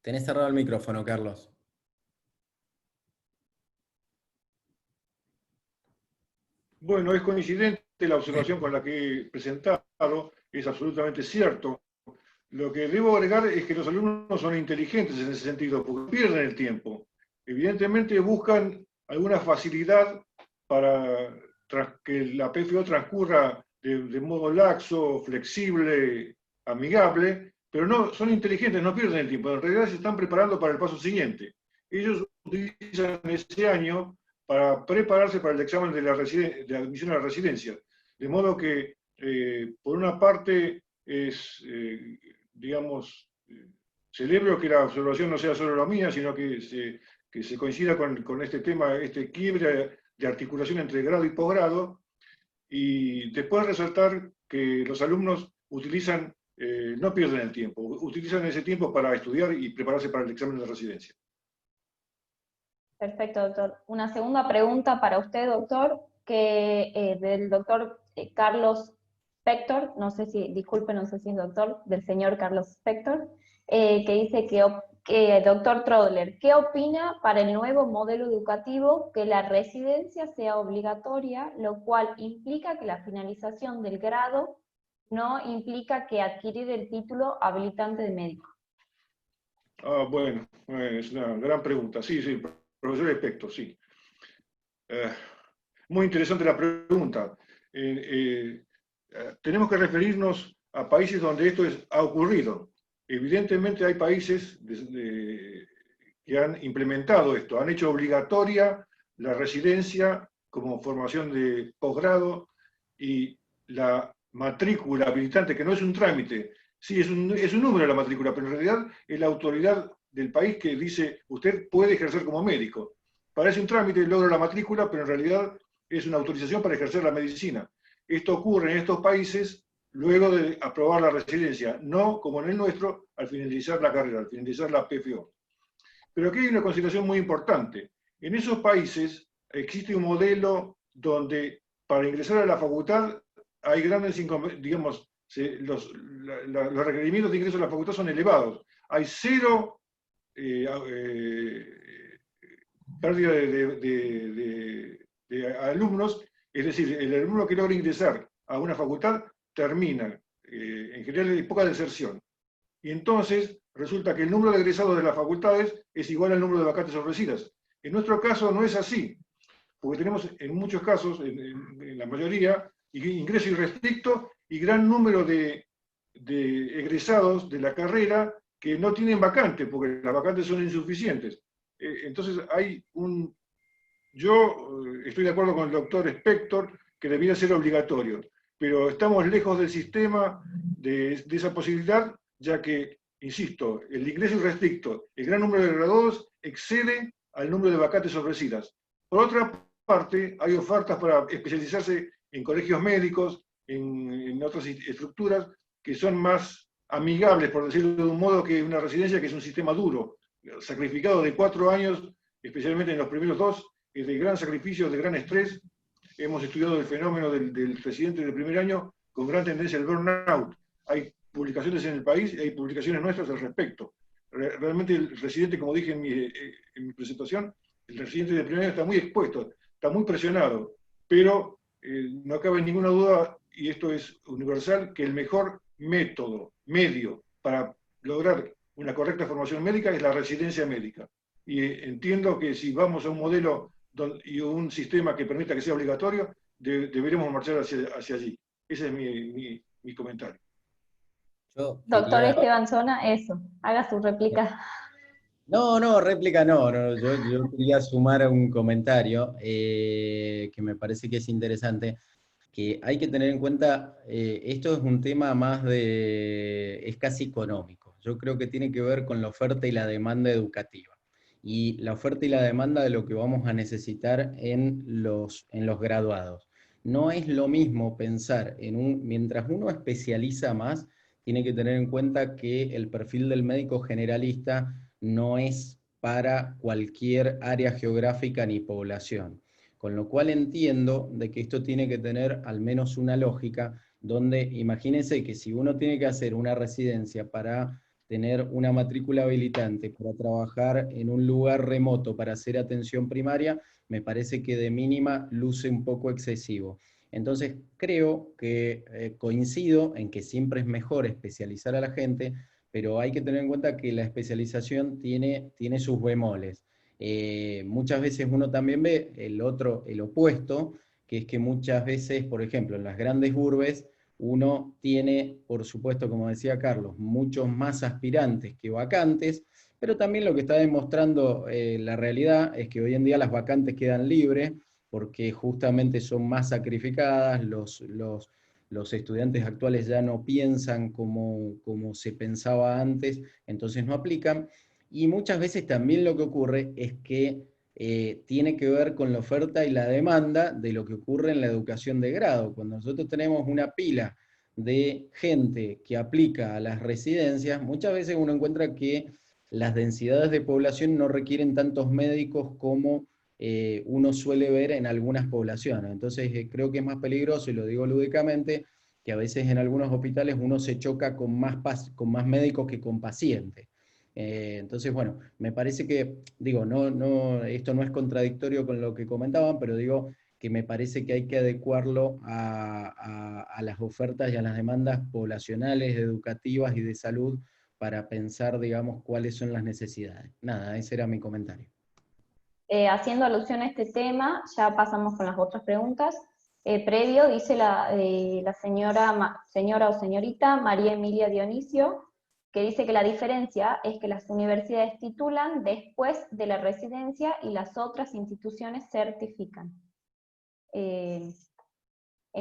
Tenés cerrado el micrófono, Carlos. Bueno, es coincidente la observación con la que he presentado, es absolutamente cierto. Lo que debo agregar es que los alumnos son inteligentes en ese sentido, porque pierden el tiempo. Evidentemente buscan alguna facilidad para que la PFO transcurra de modo laxo, flexible, amigable, pero no son inteligentes, no pierden el tiempo. En realidad se están preparando para el paso siguiente. Ellos utilizan ese año para prepararse para el examen de la admisión a la residencia. De modo que, por una parte, digamos, celebro que la observación no sea solo la mía, sino que se coincida con este tema, este quiebre de articulación entre grado y posgrado, y después resaltar que los alumnos utilizan, no pierden el tiempo, utilizan ese tiempo para estudiar y prepararse para el examen de residencia. Perfecto, doctor. Una segunda pregunta para usted, doctor, que del doctor Carlos Spector, no sé si es doctor, del señor Carlos Spector, que dice que doctor Trodler, ¿qué opina para el nuevo modelo educativo que la residencia sea obligatoria, lo cual implica que la finalización del grado no implica que adquirir el título habilitante de médico? Bueno, es una gran pregunta. Sí, profesor Spector, sí. Muy interesante la pregunta. Tenemos que referirnos a países donde esto ha ocurrido. Evidentemente hay países que han implementado esto, han hecho obligatoria la residencia como formación de posgrado y la matrícula habilitante, que no es un trámite, sí, es un número la matrícula, pero en realidad es la autoridad del país que dice, usted puede ejercer como médico. Parece un trámite, logra la matrícula, pero en realidad es una autorización para ejercer la medicina. Esto ocurre en estos países luego de aprobar la residencia, no como en el nuestro, al finalizar la carrera, al finalizar la PFO. Pero aquí hay una consideración muy importante. En esos países existe un modelo donde para ingresar a la facultad hay grandes inconvenientes, digamos, los requerimientos de ingreso a la facultad son elevados. Hay cero pérdida de alumnos, es decir, el alumno que logra ingresar a una facultad termina, en general hay poca deserción. Y entonces resulta que el número de egresados de las facultades es igual al número de vacantes ofrecidas. En nuestro caso no es así, porque tenemos en muchos casos, en la mayoría, ingreso irrestricto y gran número de egresados de la carrera que no tienen vacante, porque las vacantes son insuficientes. Entonces yo estoy de acuerdo con el doctor Spector que debiera ser obligatorio, pero estamos lejos del sistema de esa posibilidad, ya que, insisto, el ingreso irrestricto, el gran número de graduados excede al número de vacantes ofrecidas. Por otra parte, hay ofertas para especializarse en colegios médicos, en otras estructuras que son más amigables, por decirlo de un modo, que una residencia que es un sistema duro, sacrificado de 4 años, especialmente en los primeros 2, de gran sacrificio, de gran estrés. Hemos estudiado el fenómeno del residente del primer año con gran tendencia al burnout. Hay publicaciones en el país y hay publicaciones nuestras al respecto. Realmente el residente, como dije en mi presentación, el residente del primer año está muy expuesto, está muy presionado, pero no cabe ninguna duda, y esto es universal, que el mejor medio para lograr una correcta formación médica es la residencia médica. Y entiendo que si vamos a un modelo y un sistema que permita que sea obligatorio, deberemos marchar hacia allí. Ese es mi comentario. Doctor Esteban Zona, eso, haga su réplica. No, réplica no, yo quería sumar un comentario que me parece que es interesante, que hay que tener en cuenta, esto es un tema más es casi económico. Yo creo que tiene que ver con la oferta y la demanda educativa. Y la oferta y la demanda de lo que vamos a necesitar en los graduados. No es lo mismo pensar mientras uno especializa más, tiene que tener en cuenta que el perfil del médico generalista no es para cualquier área geográfica ni población. Con lo cual entiendo de que esto tiene que tener al menos una lógica, donde imagínense que si uno tiene que hacer una residencia para tener una matrícula habilitante, para trabajar en un lugar remoto, para hacer atención primaria, me parece que de mínima luce un poco excesivo. Entonces creo que coincido en que siempre es mejor especializar a la gente, pero hay que tener en cuenta que la especialización tiene sus bemoles. Muchas veces uno también ve el opuesto, que es que muchas veces, por ejemplo, en las grandes urbes, uno tiene, por supuesto, como decía Carlos, muchos más aspirantes que vacantes, pero también lo que está demostrando la realidad es que hoy en día las vacantes quedan libres, porque justamente son más sacrificadas, los estudiantes actuales ya no piensan como se pensaba antes, entonces no aplican. Y muchas veces también lo que ocurre es que tiene que ver con la oferta y la demanda de lo que ocurre en la educación de grado. Cuando nosotros tenemos una pila de gente que aplica a las residencias, muchas veces uno encuentra que las densidades de población no requieren tantos médicos como uno suele ver en algunas poblaciones. Entonces creo que es más peligroso, y lo digo lúdicamente, que a veces en algunos hospitales uno se choca con más médicos que con pacientes. Entonces, bueno, me parece que, digo, esto no es contradictorio con lo que comentaban, pero digo que me parece que hay que adecuarlo a las ofertas y a las demandas poblacionales, educativas y de salud para pensar, digamos, cuáles son las necesidades. Nada, ese era mi comentario. Haciendo alusión a este tema, ya pasamos con las otras preguntas. Previo, dice la señora o señorita María Emilia Dionisio, que dice que la diferencia es que las universidades titulan después de la residencia y las otras instituciones certifican. En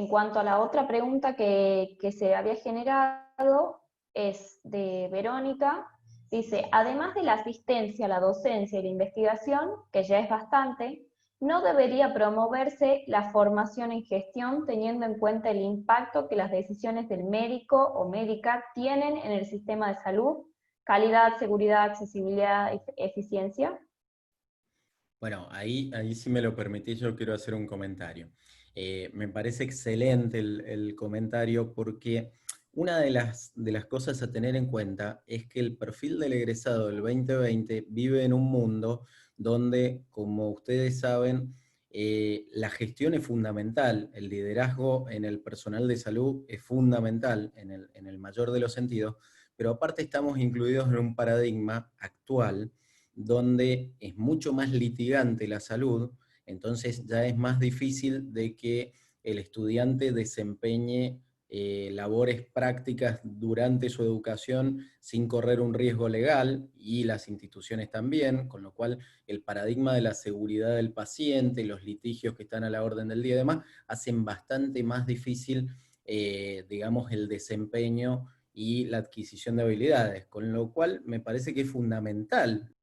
cuanto a la otra pregunta que se había generado, es de Verónica, dice, además de la asistencia, la docencia y la investigación, que ya es bastante, ¿no debería promoverse la formación en gestión teniendo en cuenta el impacto que las decisiones del médico o médica tienen en el sistema de salud? Calidad, seguridad, accesibilidad, eficiencia. Bueno, ahí si me lo permitís, yo quiero hacer un comentario. Me parece excelente el comentario porque una de las cosas a tener en cuenta es que el perfil del egresado del 2020 vive en un mundo donde, como ustedes saben, la gestión es fundamental, el liderazgo en el personal de salud es fundamental en el mayor de los sentidos, pero aparte estamos incluidos en un paradigma actual donde es mucho más litigante la salud, entonces ya es más difícil de que el estudiante desempeñe labores prácticas durante su educación sin correr un riesgo legal, y las instituciones también, con lo cual el paradigma de la seguridad del paciente, los litigios que están a la orden del día y demás, hacen bastante más difícil, digamos, el desempeño y la adquisición de habilidades, con lo cual me parece que es fundamental